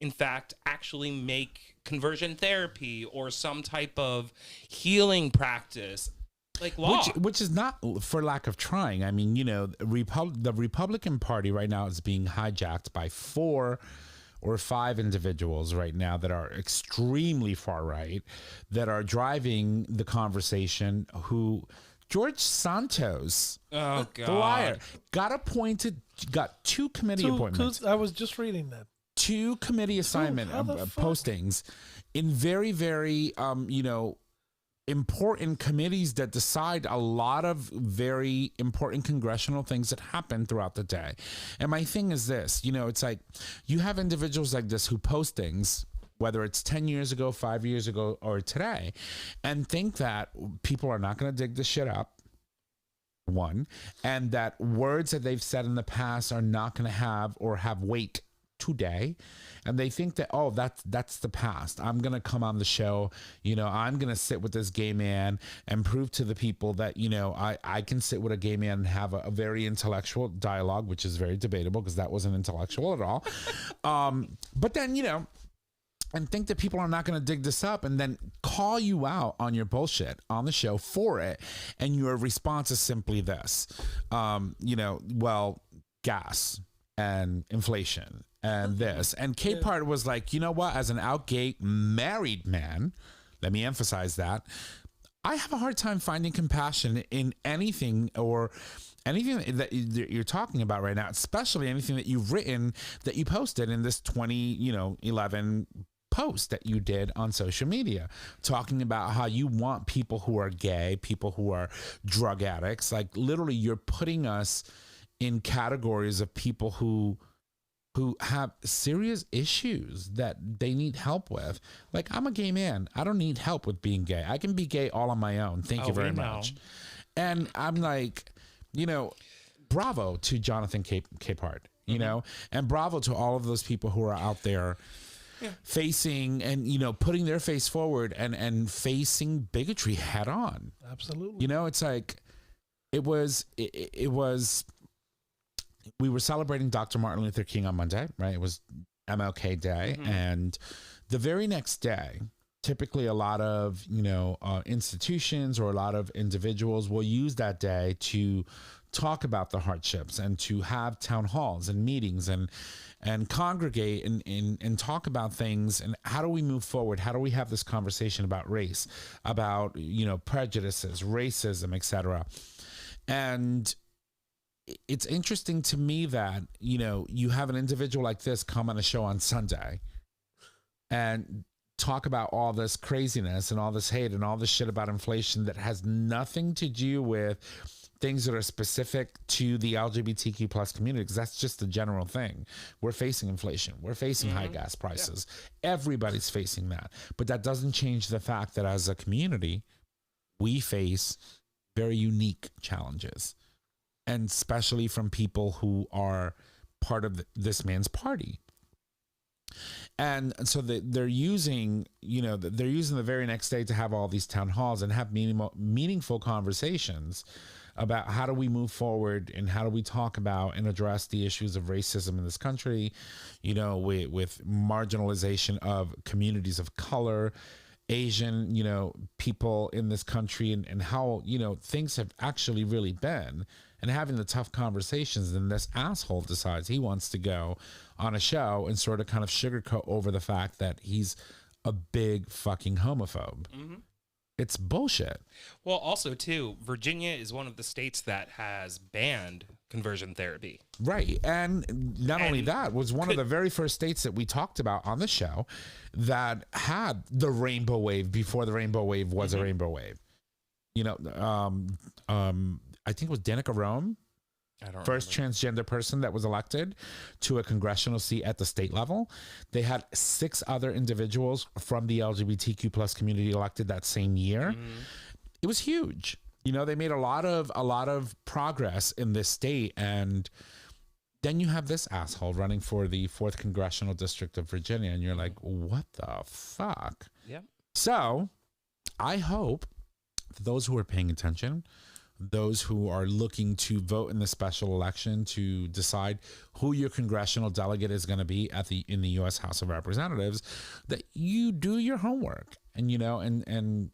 in fact actually make conversion therapy or some type of healing practice like law.
Which is not for lack of trying. I mean, the Republican Party right now is being hijacked by 4 or 5 individuals right now that are extremely far right, that are driving the conversation. Who George Santos,
oh god,
the liar, got 2 committee appointments.
I was just reading that.
2 committee assignment postings in very, very important committees that decide a lot of very important congressional things that happen throughout the day. And my thing is this, it's like you have individuals like this who post things, whether it's 10 years ago, 5 years ago, or today, and think that people are not going to dig this shit up. One, and that words that they've said in the past are not going to have weight today, and they think that, oh, that's the past. I'm gonna come on the show, I'm gonna sit with this gay man and prove to the people that I can sit with a gay man and have a very intellectual dialogue, which is very debatable because that wasn't intellectual at all. But then and think that people are not going to dig this up, and then call you out on your bullshit on the show for it, and your response is simply this, gas and inflation and this. And Capehart was like, you know what? As an out gay married man, let me emphasize that, I have a hard time finding compassion in anything that you're talking about right now, especially anything that you've written, that you posted in this 2011 post that you did on social media, talking about how you want people who are gay, people who are drug addicts, like literally you're putting us in categories of people who have serious issues that they need help with. Like, I'm a gay man. I don't need help with being gay. I can be gay all on my own. Thank you very much. And I'm like, bravo to Jonathan Capehart, and bravo to all of those people who are out there facing and, putting their face forward and facing bigotry head on.
Absolutely.
It's like, it was we were celebrating Dr. Martin Luther King on Monday, right? It was MLK Day. And the very next day, typically a lot of, institutions or a lot of individuals will use that day to talk about the hardships and to have town halls and meetings and congregate and talk about things. And how do we move forward? How do we have this conversation about race, about, prejudices, racism, etc. And it's interesting to me that, you have an individual like this come on a show on Sunday and talk about all this craziness and all this hate and all this shit about inflation that has nothing to do with things that are specific to the LGBTQ plus community, because that's just the general thing. We're facing inflation. We're facing high gas prices. Yeah. Everybody's facing that. But that doesn't change the fact that as a community, we face very unique challenges, and especially from people who are part of this man's party. And so they're using the very next day to have all these town halls and have meaningful conversations about how do we move forward and how do we talk about and address the issues of racism in this country, with marginalization of communities of color, Asian, people in this country, and how, things have actually really been, and having the tough conversations. And this asshole decides he wants to go on a show and sort of kind of sugarcoat over the fact that he's a big fucking homophobe. Mm-hmm. It's bullshit.
Well, also, too, Virginia is one of the states that has banned conversion therapy.
Right. And not only that, was one of the very first states that we talked about on the show that had the rainbow wave before the rainbow wave was a rainbow wave. I think it was Danica Rome, first transgender person that was elected to a congressional seat at the state level. They had 6 other individuals from the LGBTQ plus community elected that same year. It was huge. They made a lot of progress in this state. And then you have this asshole running for the 4th congressional district of Virginia, and you're like, what the fuck?
Yeah.
So I hope those who are paying attention, those who are looking to vote in the special election to decide who your congressional delegate is going to be in the U.S. House of Representatives, that you do your homework and and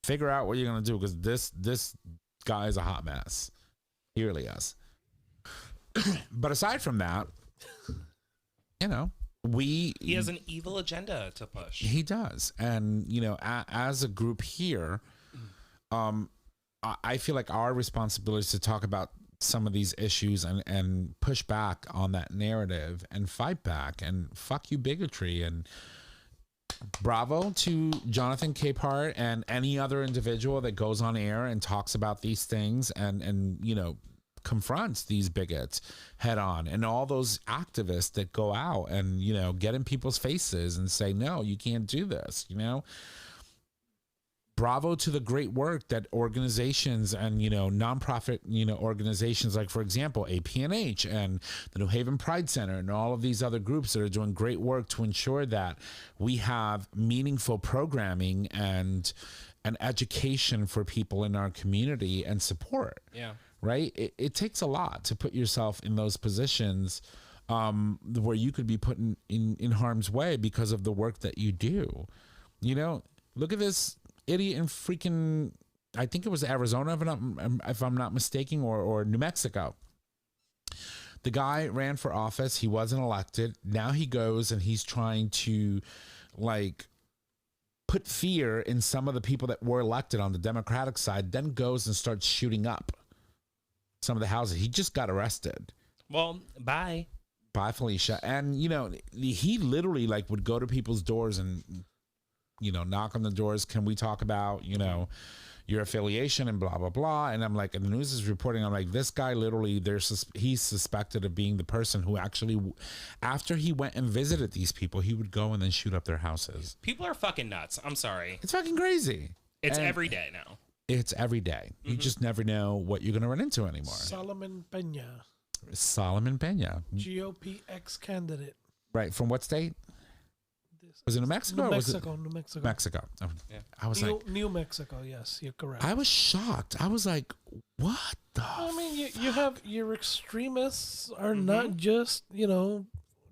figure out what you're going to do, because this guy is a hot mess. He really is. But aside from that, he has an
evil agenda to push.
He does, and as a group here, I feel like our responsibility is to talk about some of these issues and push back on that narrative and fight back and fuck you bigotry. And bravo to Jonathan Capehart and any other individual that goes on air and talks about these things and confronts these bigots head on, and all those activists that go out and get in people's faces and say, no, you can't do this. Bravo to the great work that organizations and, nonprofit, organizations like, for example, APNH and the New Haven Pride Center and all of these other groups that are doing great work to ensure that we have meaningful programming and education for people in our community and support.
Yeah.
Right. It takes a lot to put yourself in those positions where you could be put in harm's way because of the work that you do. Look at this idiot in freaking, I think it was Arizona, if I'm not mistaken, or New Mexico. The guy ran for office. He wasn't elected. Now he goes and he's trying to put fear in some of the people that were elected on the Democratic side, then goes and starts shooting up some of the houses. He just got arrested.
Well, bye,
Felicia. And, he literally would go to people's doors and, knock on the doors. Can we talk about, your affiliation and blah, blah, blah. And I'm like, and the news is reporting, I'm like, this guy literally, he's suspected of being the person who actually, after he went and visited these people, he would go and then shoot up their houses.
People are fucking nuts. I'm sorry.
It's fucking crazy.
It's every day now.
It's every day. You just never know what you're going to run into anymore.
Solomon Pena.
GOP ex-candidate.
Right.
From what state?
The
Was it New Mexico?
New
or was
Mexico,
it
New Mexico.
Mexico? Oh,
Yeah.
I was like,
New Mexico. Yes, you're correct.
I was shocked. I was like, what the?
I mean, you have your extremists are
Mm-hmm.
not just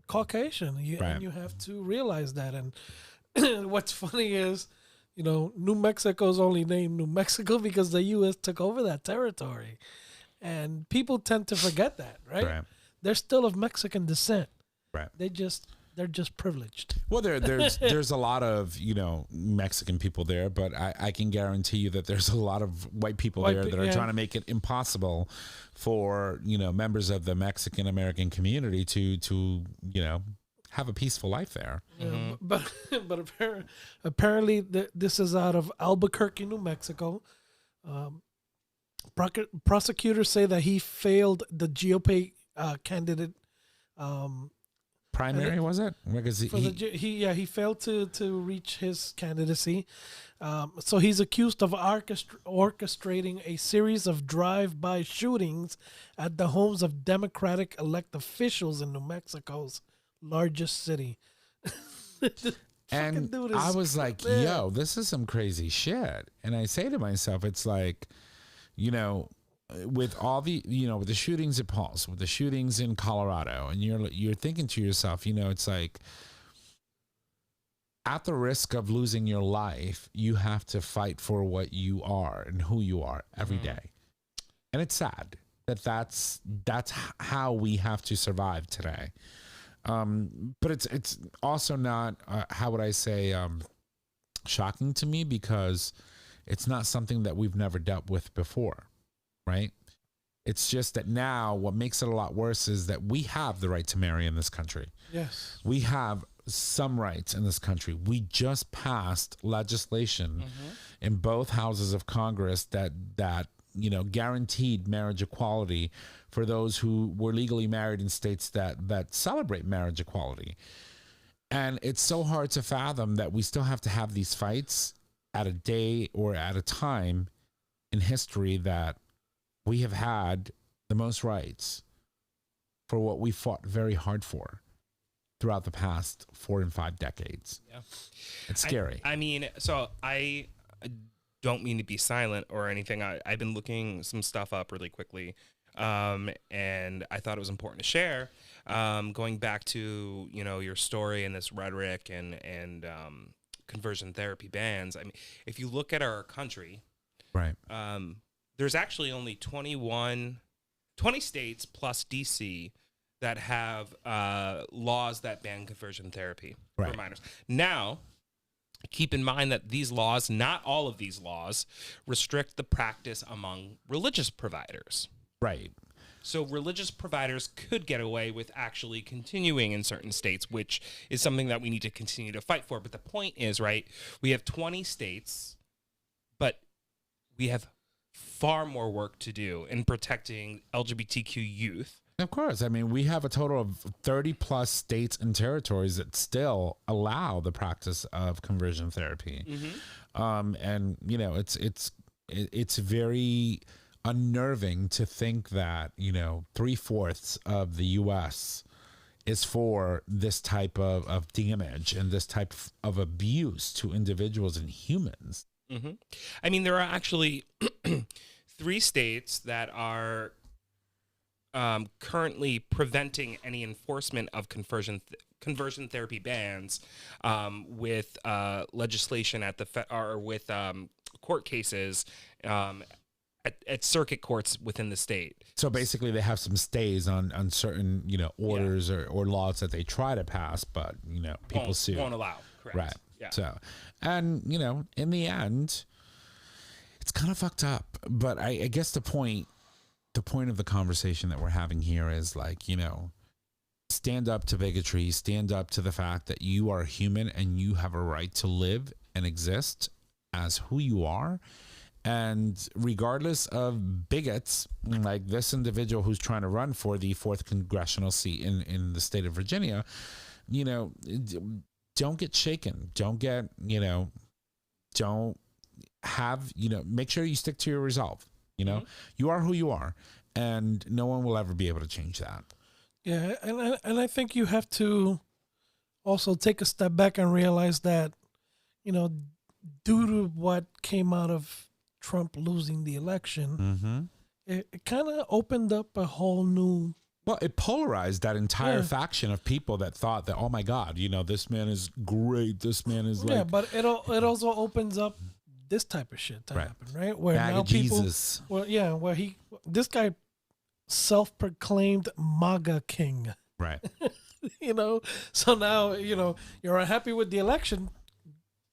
Caucasian.
Right.
And you have to realize that. And what's funny is, New Mexico's only named New Mexico because the U.S. took over that territory, and people tend to forget that, right?
Right.
They're still of Mexican descent.
Right.
They're just privileged.
Well, there's a lot of Mexican people there, but I can guarantee you that there's a lot of white people there that are trying to make it impossible for members of the Mexican American community to have a peaceful life there.
Yeah, but apparently this is out of Albuquerque, New Mexico. Prosecutors say that he failed the GOP candidate.
Primary, was it? Because
he failed to reach his candidacy. So he's accused of orchestrating a series of drive-by shootings at the homes of Democratic elect officials in New Mexico's largest city.
and I was like, yo, this is some crazy shit. And I say to myself, it's like, with all the with the shootings at Pulse, with the shootings in Colorado, and you're thinking to yourself, it's like, at the risk of losing your life, you have to fight for what you are and who you are every day. And it's sad that that's how we have to survive today. But it's also not how would I say shocking to me, because it's not something that we've never dealt with before. Right? It's just that now what makes it a lot worse is that we have the right to marry in this country.
Yes.
We have some rights in this country. We just passed legislation in both houses of Congress that guaranteed marriage equality for those who were legally married in states that celebrate marriage equality. And it's so hard to fathom that we still have to have these fights at a day or at a time in history that we have had the most rights for what we fought very hard for throughout the past 4 and 5 decades.
Yeah.
It's scary.
I mean, so I don't mean to be silent or anything. I've been looking some stuff up really quickly, and I thought it was important to share. Going back to your story and this rhetoric and conversion therapy bans. I mean, if you look at our country,
right.
There's actually only 20 states plus DC that have laws that ban conversion therapy for minors. Now, keep in mind that these laws, not all of these laws, restrict the practice among religious providers.
Right.
So religious providers could get away with actually continuing in certain states, which is something that we need to continue to fight for. But the point is, right, we have 20 states, but we have far more work to do in protecting LGBTQ youth.
Of course. I mean, we have a total of 30 plus states and territories that still allow the practice of conversion therapy. And it's very unnerving to think that 3/4 of the U.S. is for this type of damage and this type of abuse to individuals and humans.
I mean, there are actually 3 states that are currently preventing any enforcement of conversion therapy bans with legislation at or with court cases at circuit courts within the state.
So basically, they have some stays on certain orders or laws that they try to pass, but people sue.
Won't allow. Correct.
Right.
Yeah.
So, and in the end, it's kind of fucked up. But I guess the point of the conversation that we're having here is like, stand up to bigotry, stand up to the fact that you are human and you have a right to live and exist as who you are. And regardless of bigots, like this individual who's trying to run for the 4th congressional seat in the state of Virginia, don't get shaken. Don't get, don't have, make sure you stick to your resolve. You are who you are, and no one will ever be able to change that.
Yeah, and I think you have to also take a step back and realize that, due to what came out of Trump losing the election, it kind of opened up a whole new.
Well, it polarized that entire faction of people that thought that, oh my God, this man is great. This man is like.
Yeah, but it also opens up this type of shit to happen, right? Where
Bag
now
of Jesus.
where this guy self-proclaimed MAGA king.
Right.
So now, you're unhappy with the election,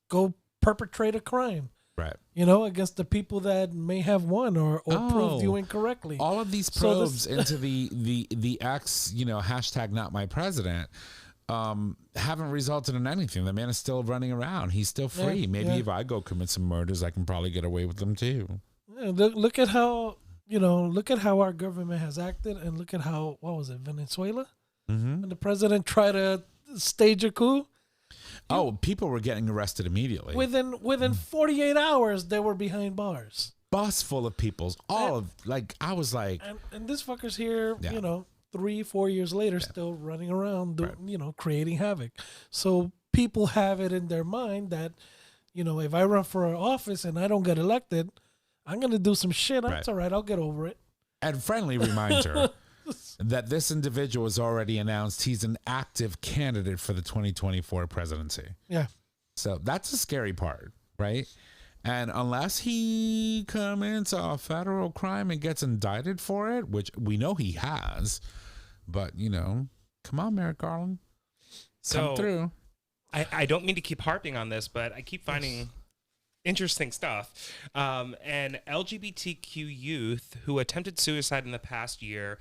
go perpetrate a crime.
Right.
Against the people that may have won or proved you incorrectly.
All of these probes into the X, hashtag not my president, haven't resulted in anything. The man is still running around. He's still free.
Yeah,
Maybe if I go commit some murders, I can probably get away with them too.
Yeah, look at how, our government has acted, and look at how, what was it, Venezuela? And the president tried to stage a coup.
Oh, people were getting arrested immediately.
Within 48 hours, they were behind bars.
Bus full of peoples. I was like.
And this fucker's here, 3-4 years later, still running around, creating havoc. So people have it in their mind that, if I run for office and I don't get elected, I'm going to do some shit. That's all right. I'll get over it.
And friendly reminder that this individual has already announced he's an active candidate for the 2024 presidency.
Yeah.
So that's the scary part, right? And unless he commits a federal crime and gets indicted for it, which we know he has, but, come on, Merrick Garland. Come through.
I don't mean to keep harping on this, but I keep finding interesting stuff. And LGBTQ youth who attempted suicide in the past year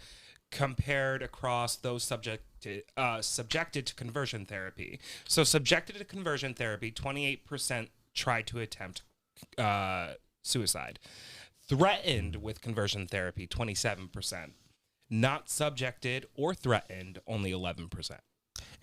compared across those subjected to conversion therapy. So subjected to conversion therapy, 28% tried to attempt suicide. Threatened with conversion therapy, 27%. Not subjected or threatened, only 11%.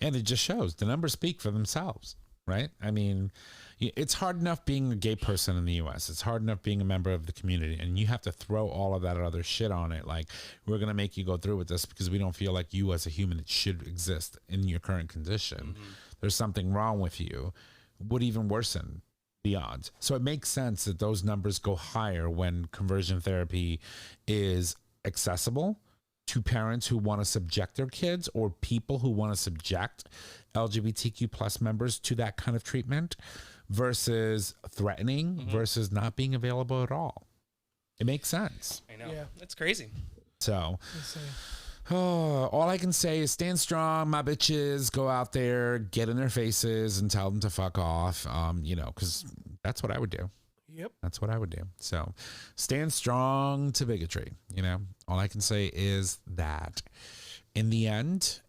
And it just shows. The numbers speak for themselves, right? I mean, it's hard enough being a gay person in the U.S. It's hard enough being a member of the community. And you have to throw all of that other shit on it. Like, we're going to make you go through with this because we don't feel like you as a human should exist in your current condition. There's something wrong with you. Would even worsen the odds. So it makes sense that those numbers go higher when conversion therapy is accessible to parents who want to subject their kids or people who want to subject LGBTQ plus members to that kind of treatment versus threatening versus not being available at all. It makes sense.
I know. Yeah. That's crazy.
So all I can say is stand strong, my bitches. Go out there, get in their faces and tell them to fuck off, because that's what I would do.
Yep.
That's what I would do. So stand strong to bigotry. All I can say is that in the end,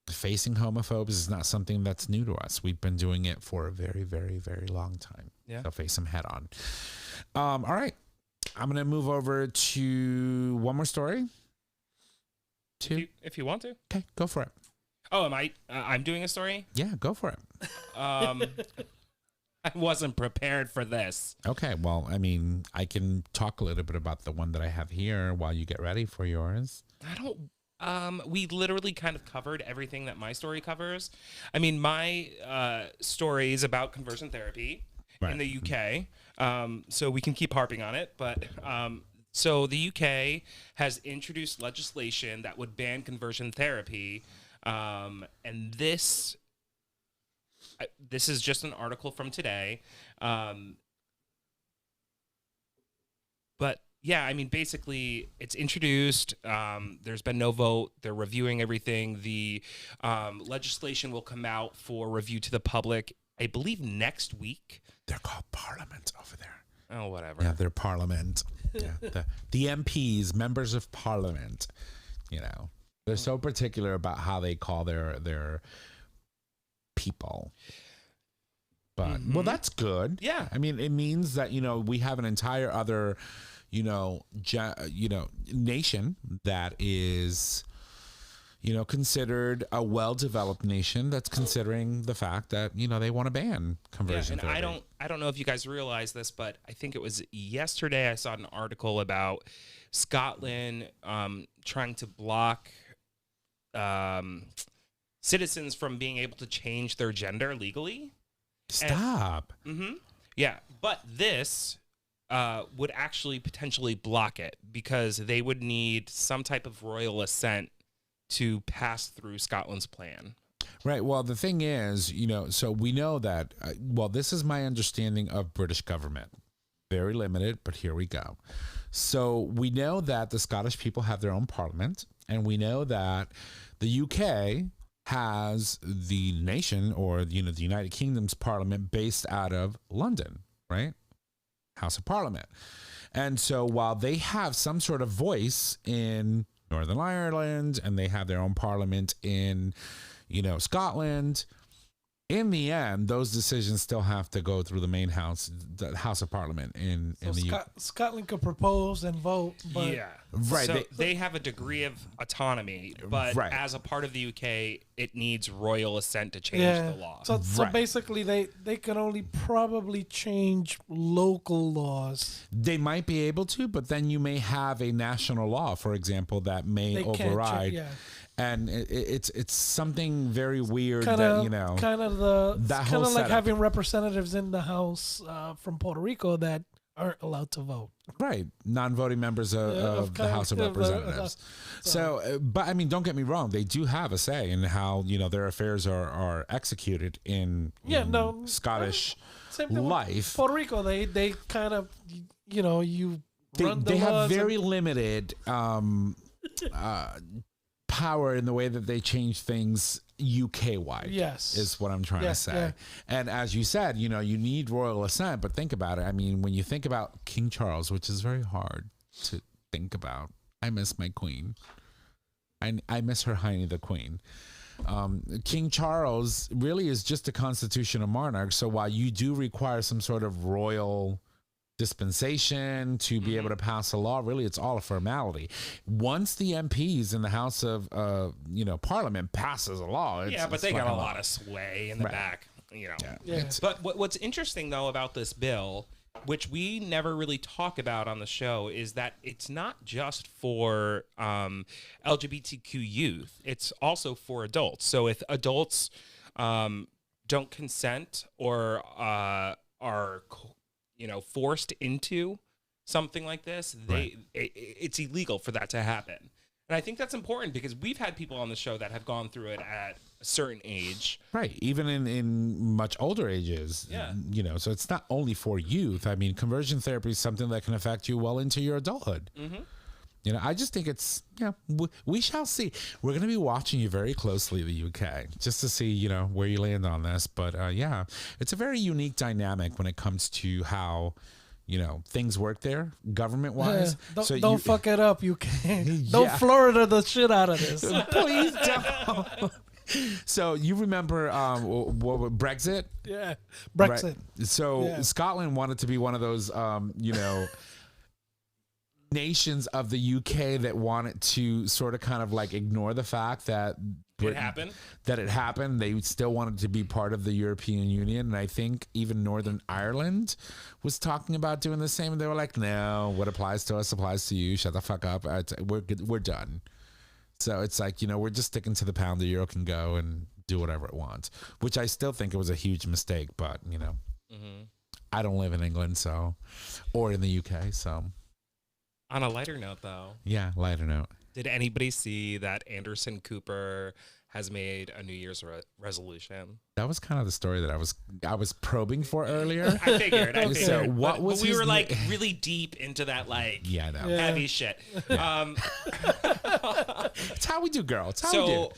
facing homophobes is not something that's new to us. We've been doing it for a very, very, very long time.
Yeah.
So face them head on. All right. I'm going to move over to one more story.
If you want to.
Okay, go for it.
Oh, am I? I'm doing a story?
Yeah, go for it.
I wasn't prepared for this.
Okay, well, I mean, I can talk a little bit about the one that I have here while you get ready for yours.
We literally kind of covered everything that my story covers. I mean, my story is about conversion therapy in the UK. So we can keep harping on it, but so the UK has introduced legislation that would ban conversion therapy, and this is just an article from today. But yeah, I mean, basically it's introduced. There's been no vote. They're reviewing everything. The legislation will come out for review to the public, I believe, next week.
They're called Parliament over there.
Oh, whatever.
Yeah, they're Parliament. Yeah, the MPs, members of Parliament. They're so particular about how they call their people. But well, that's good.
Yeah,
I mean, it means that we have an entire other nation that is considered a well-developed nation that's considering the fact that they want to ban conversion therapy.
I don't know if you guys realize this, but I think it was yesterday I saw an article about Scotland trying to block citizens from being able to change their gender legally.
Stop.
Yeah, but this would actually potentially block it because they would need some type of royal assent to pass through Scotland's plan.
Right. Well, the thing is, so we know that, this is my understanding of British government. Very limited, but here we go. So we know that the Scottish people have their own parliament, and we know that the UK has the nation, or the United Kingdom's parliament, based out of London, right? House of Parliament. And so while they have some sort of voice in Northern Ireland, and they have their own parliament in Scotland, in the end, those decisions still have to go through the main house, the House of Parliament in the UK.
Scotland could propose and vote, but
right.
So they have a degree of autonomy, but as a part of the UK, it needs royal assent to change the law.
So basically, they can only probably change local laws.
They might be able to, but then you may have a national law, for example, that may override. And it's something very weird kind of
like having representatives in the House from Puerto Rico that aren't allowed to vote.
Right, non-voting members of the House of Representatives. But I mean, don't get me wrong; they do have a say in how their affairs are executed in Scottish life.
Puerto Rico, they kind of
they have very limited. Power in the way that they change things UK-wide.
Yes.
Is what I'm trying to say. Yeah. And as you said, you need royal assent, but think about it. I mean, when you think about King Charles, which is very hard to think about, I miss my queen. I miss her Heine the Queen. King Charles really is just a constitutional monarch, so while you do require some sort of royal dispensation to be able to pass a law, really it's all a formality. Once the MPs in the House of Parliament passes a law,
but they got a lot of sway in the back, But what's interesting though about this bill, which we never really talk about on the show, is that it's not just for LGBTQ youth, it's also for adults. So if adults don't consent or are forced into something like this, it's illegal for that to happen. And I think that's important because we've had people on the show that have gone through it at a certain age.
Right. Even in much older ages.
Yeah.
So it's not only for youth. I mean, conversion therapy is something that can affect you well into your adulthood. I just think it's, we shall see. We're going to be watching you very closely, the UK, just to see, where you land on this. But it's a very unique dynamic when it comes to how, things work there, government wise.
Don't fuck it up, UK. Don't Florida the shit out of this.
Please don't. So you remember Brexit?
Yeah, Brexit.
Right. So Scotland wanted to be one of those, nations of the UK that wanted to sort of kind of like ignore the fact that
it happened.
They still wanted to be part of the European Union. And I think even Northern Ireland was talking about doing the same. And they were like, no, what applies to us applies to you. Shut the fuck up. We're done. So it's like, we're just sticking to the pound. The euro can go and do whatever it wants, which I still think it was a huge mistake. But, I don't live in England, or in the UK, so.
On a lighter note, though.
Yeah, lighter note.
Did anybody see that Anderson Cooper has made a New Year's resolution?
That was kind of the story that I was probing for earlier.
I figured.
So what was?
But we were like really deep into that, heavy shit.
It's how we do, girl. It's how we do.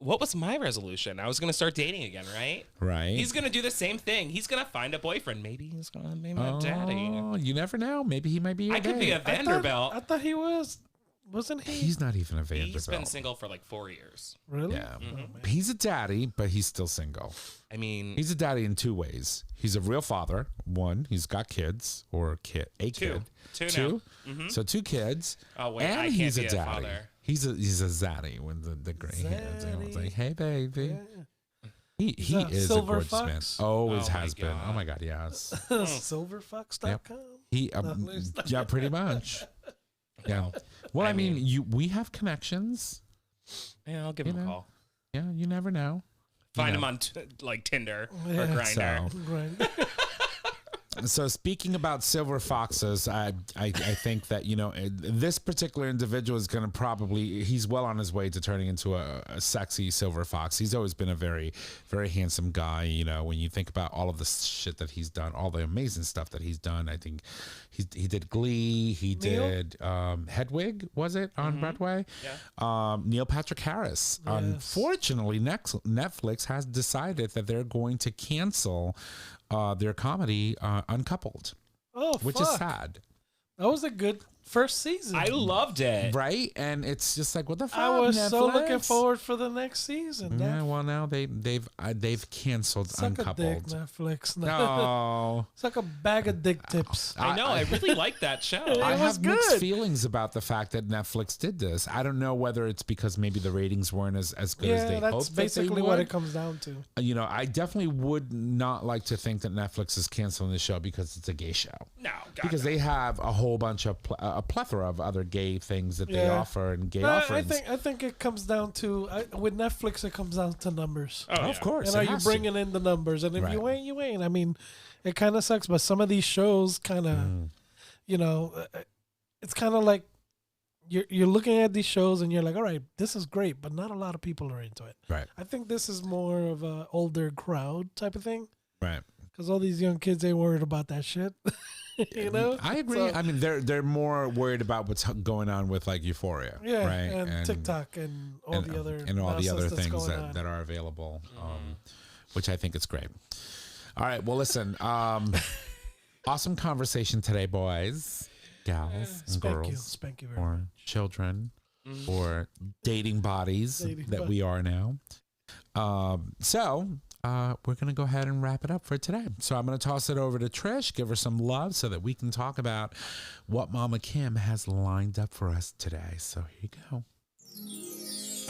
What was my resolution? I was going to start dating again, right?
Right.
He's going to do the same thing. He's going to find a boyfriend. Maybe he's going to be my daddy.
Oh, you never know. Maybe he might be your
I could be a Vanderbilt.
I thought he was. Wasn't he?
He's not even a Vanderbilt.
He's been single for like 4 years.
Really?
Yeah. He's a daddy, but he's still single.
I mean,
he's a daddy in two ways. He's a real father. One, he's got kids or a kid.
Two.
So 2 kids.
Oh wait,
and
I can't
he's
be
a
a
daddy.
father.
He's a zaddy with the gray hairs. It's like, hey baby. Yeah. He is a gorgeous man. Always has been. Oh my God, yes.
Silverfox.com.
Yep. Yeah, pretty much. Yeah. Well, I mean, we have connections.
Yeah, I'll give him a call.
Yeah, you never know.
Find him on like Tinder or Grindr.
So,
Right.
So speaking about silver foxes, I think that, this particular individual is going to he's well on his way to turning into a sexy silver fox. He's always been a very, very handsome guy. When you think about all of the shit that he's done, all the amazing stuff that he's done, I think he did Glee. He did Hedwig, was it, on Broadway?
Yeah.
Neil Patrick Harris.
Yes.
Unfortunately, Netflix has decided that they're going to cancel their comedy Uncoupled, which is sad.
That was a good first season.
I loved it.
Right? And it's just like, what the fuck,
I was
Netflix?
so looking forward for the next season.
Yeah, well, now they've canceled
Suck a dick,
Uncoupled.
Netflix.
No.
Suck a bag of dick tips.
I know. I really like that show.
I
was
have mixed
good.
feelings about the fact that Netflix did this. I don't know whether it's because maybe the ratings weren't as good as they
Yeah, that's
hoped.
basically what it comes down to.
I definitely would not like to think that Netflix is canceling the show because it's a gay show.
No, God,
Because they have a whole bunch of a plethora of other gay things that they offer and gay offerings.
I think it comes down to with Netflix. It comes down to numbers.
Oh,
Of course,
And
it
are you
has to.
bringing in the numbers? And if
Right.
you ain't, you ain't. I mean, it kind of sucks. But some of these shows kind of, it's kind of like you're looking at these shows and you're like, all right, this is great, but not a lot of people are into it.
Right,
I think this is more of a older crowd type of thing.
right.
Because all these young kids ain't worried about that shit.
I agree.
So-
I mean, they're more worried about what's going on with like Euphoria,
Yeah,
right?
and TikTok and all the other
and all the other
nonsense that's
things
going on.
that are available, which I think is great. All right, well, listen, awesome conversation today, boys, gals, and girls,
Spank you very
or
much.
children, or dating bodies
Dating
that we are now. So we're going to go ahead and wrap it up for today. So I'm going to toss it over to Trish, give her some love so that we can talk about what Mama Kim has lined up for us today. So here you go.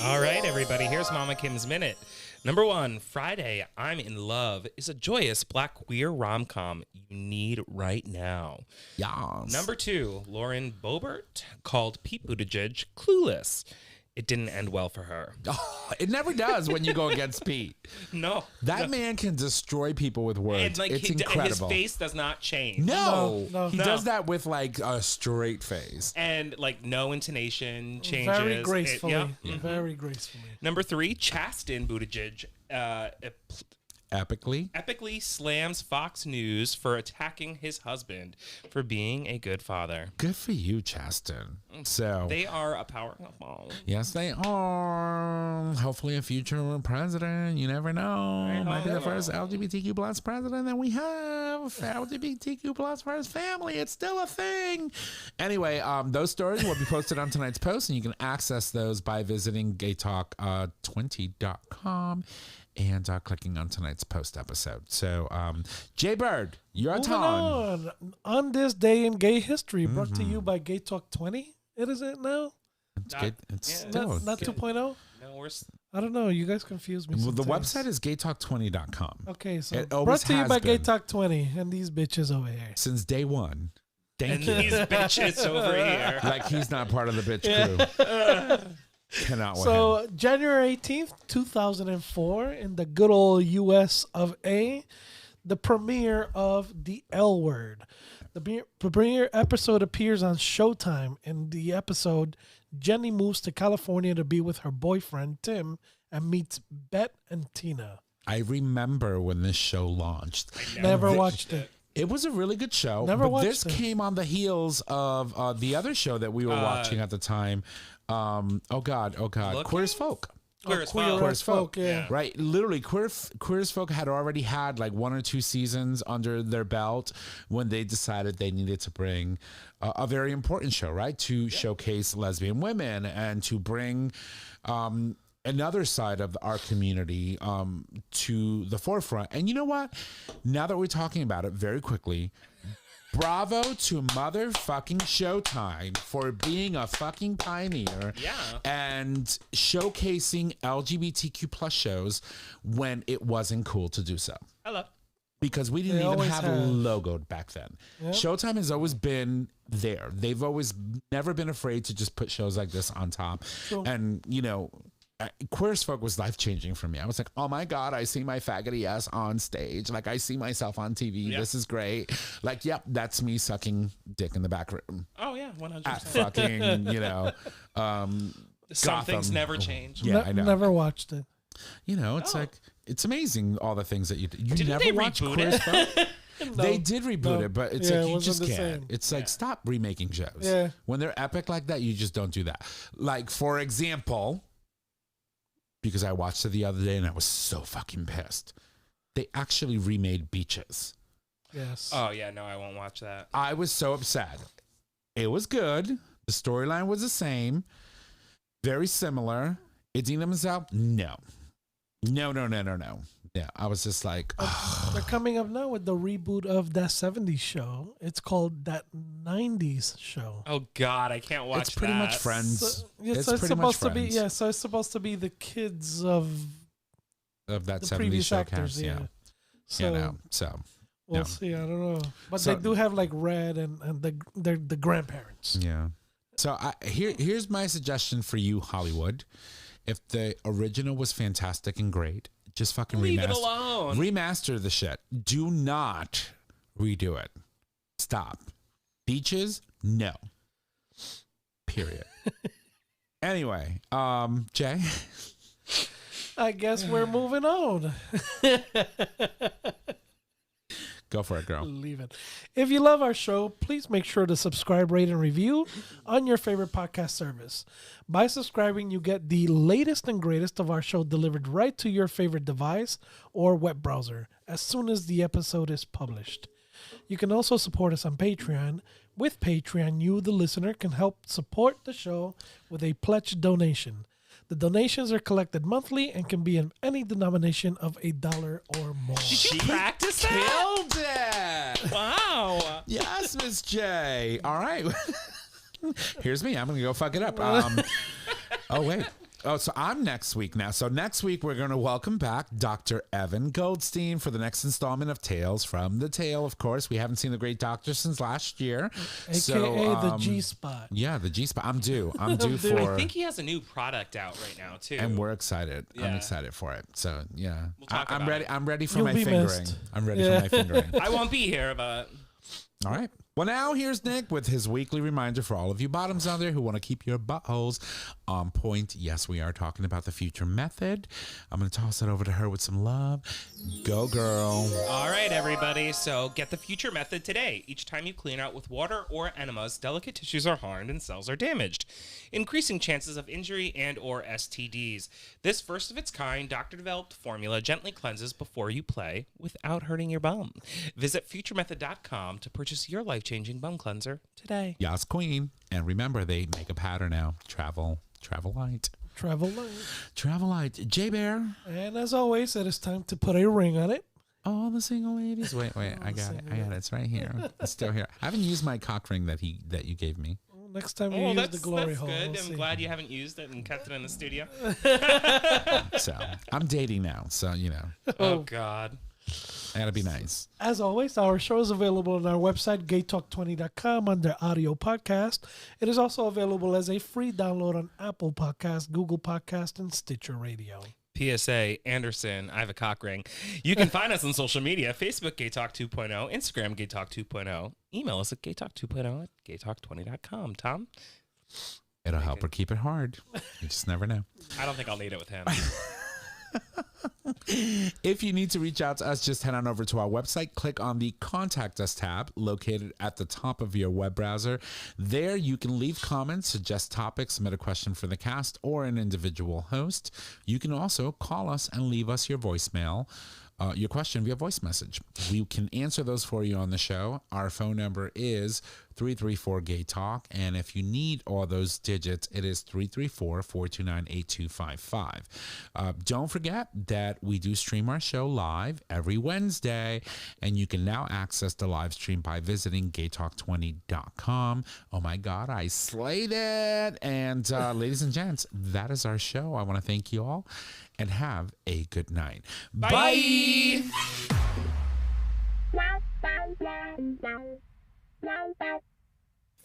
All right, everybody. Here's Mama Kim's Minute. Number 1, Friday, I'm in Love is a joyous black queer rom-com you need right now.
Yes.
Number 2, Lauren Boebert called Pete Buttigieg clueless. It didn't end well for her.
Oh, it never does when you go against Pete.
No.
That man can destroy people with words.
And like
it's
his
incredible.
face does not change.
No.
No.
He
No.
does that with like a straight face.
And like no intonation changes.
Very gracefully.
Yeah.
Very gracefully.
Number 3, Chasten Buttigieg
Epically.
epically slams Fox News for attacking his husband for being a good father.
Good for you, Chasten. So
They are a power couple.
yes, they are. Hopefully, a future president. You never know. Might be the first LGBTQ plus president that we have. LGBTQ plus first family. It's still a thing. Anyway, those stories will be posted on tonight's post, and you can access those by visiting GayTalk20.com and clicking on tonight's post episode. So, Jay Bird, your
Moving
time.
on this day in gay history, brought to you by GayTalk 20. Is it now?
It's good. It's
yeah,
still
Not 2.0?
No, we're
I don't know. You guys confuse me.
Well, the
sometimes.
website is gaytalk20.com.
Okay, so
It
brought
always
to you
has
by
been.
GayTalk 20 and these bitches over here.
Since day one. Thank
and
you.
these bitches over here.
Like he's not part of the bitch crew. Cannot wait.
So January 18th, 2004, in the good old US of A, the premiere of The L Word. The premiere episode appears on Showtime. In the episode, Jenny moves to California to be with her boyfriend, Tim, and meets Bet and Tina.
I remember when this show launched.
Never watched it.
It was a really good show.
Never
but
watched
this
it.
came on the heels of the other show that we were watching at the time. Oh God.
Looking?
Queer as Folk.
Queer as
Queer
fuck.
Queer as Folk.
yeah.
Right. Literally, Queer as Folk had already had like 1 or 2 seasons under their belt when they decided they needed to bring a very important show, right? To showcase lesbian women and to bring another side of our community to the forefront. And you know what? Now that we're talking about it very quickly, bravo to motherfucking Showtime for being a fucking pioneer and showcasing LGBTQ plus shows when it wasn't cool to do so.
Hello.
Because we didn't
They
even
always
have
have.
a logo back then.
Yep.
Showtime has always been there. They've always never been afraid to just put shows like this on top.
True.
And, you know, Queer as Folk was life-changing for me. I was like, oh my God, I see my faggoty ass on stage. Like, I see myself on TV.
Yeah.
This is great. Like, yep, that's me sucking dick in the back room.
Oh yeah, 100%.
At fucking,
Some things
Gotham.
never change.
Yeah, I know.
Never watched it.
It's like, it's amazing all the things that you do. You
Didn't
never
they
watch
reboot
Queer as Folk?
No,
They did reboot
no.
it, but it's
Yeah,
like
it
you
wasn't
just
the
can't.
same.
It's like, stop remaking shows.
Yeah.
When they're epic like that, you just don't do that. Like, for example, because I watched it the other day and I was so fucking pissed. They actually remade Beaches.
Yes.
Oh yeah, no, I won't watch that.
I was so upset. It was good. The storyline was the same. Very similar. Idina Menzel? No. No. Yeah, I was just like,
They're coming up now with the reboot of that 70s show. It's called That 90s Show.
Oh God, I can't watch.
it's pretty
that.
much Friends.
So
It's
it's
pretty much
supposed to be
Friends.
so it's supposed to be the kids of
Of that
the
70s
previous
show
actors.
cast.
Yeah.
Yeah.
So
So,
we'll
yeah.
see. I don't know, but
So-
they do have like Red and they're the grandparents.
yeah. So here's my suggestion for you, Hollywood. If the original was fantastic and great, just fucking
Leave it
remaster.
alone.
Remaster the shit. Do not redo it. Stop. Beaches? No. Period. Anyway, Jay.
I guess we're moving on.
Go for it, girl.
Leave it. If you love our show, please make sure to subscribe, rate, and review on your favorite podcast service. By subscribing, you get the latest and greatest of our show delivered right to your favorite device or web browser as soon as the episode is published. You can also support us on Patreon. With Patreon, you, the listener, can help support the show with a pledge donation. The donations are collected monthly and can be in any denomination of $1 or more.
Did you practice that?
Killed it.
Wow.
Yes, Miss J. All right. Here's me. I'm going to go fuck it up. Oh, wait. Oh, so I'm next week now. So next week, we're going to welcome back Dr. Evan Goldstein for the next installment of Tales from the Tail, of course. We haven't seen the Great Doctor since last year.
AKA the G-Spot.
Yeah, the G-Spot. I'm due
Dude,
for...
I think he has a new product out right now too.
And we're excited. I'm
Yeah.
excited for it. So, yeah.
We'll talk
I'm
about
ready.
it.
I'm ready for
You'll
my
be
fingering.
missed.
I'm ready
Yeah.
for my fingering.
I won't be here, but
All right. Well, now here's Nick with his weekly reminder for all of you bottoms out there who want to keep your buttholes on point. Yes, we are talking about the future method. I'm going to toss it over to her with some love. Go, girl.
all right, everybody. So get the future method today. Each time you clean out with water or enemas, delicate tissues are harmed and cells are damaged, increasing chances of injury and or STDs. This first of its kind doctor-developed formula gently cleanses before you play without hurting your bum. Visit futuremethod.com to purchase your life-changing bum cleanser today.
Yas Queen. And remember, they make a pattern now. Travel light.
Travel light.
Travel light. J-Bear.
And as always, it is time to put a ring on it.
All the single ladies. Wait. I got it. It's right here. It's still here. I haven't used my cock ring that you gave me.
Next time you
Oh,
use
that's,
the glory
that's
hole.
good.
we'll
I'm
see.
glad you haven't used it and kept it in the studio.
So I'm dating now. So,
Oh, God.
that'll be nice.
As always, our show is available on our website, GayTalk20.com, under audio podcast. It is also available as a free download on Apple Podcast, Google Podcast, and Stitcher Radio.
PSA, Anderson, I have a cock ring. You can find us on social media, Facebook, GayTalk 2.0, Instagram, GayTalk 2.0. Email us at GayTalk2.0 at GayTalk20.com. Tom?
It'll help her keep it hard. You just never know.
I don't think I'll need it with him.
If you need to reach out to us, just head on over to our website. Click on the Contact Us tab located at the top of your web browser. There you can leave comments, suggest topics, submit a question for the cast or an individual host. You can also call us and leave us your voicemail. Your question via voice message. We can answer those for you on the show. Our phone number is 334-GAY-TALK, and if you need all those digits, it is 334-429-8255. Don't forget that we do stream our show live every Wednesday, and you can now access the live stream by visiting GayTalk20.com. Oh my God, I slayed it! And ladies and gents, that is our show. I want to thank you all, and have a good night. Bye.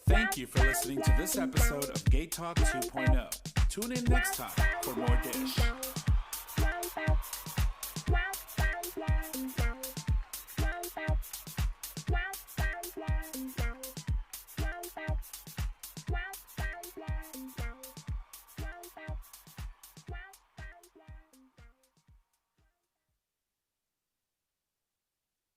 Thank you for listening to this episode of GayTalk 2.0. Tune in next time for more dish.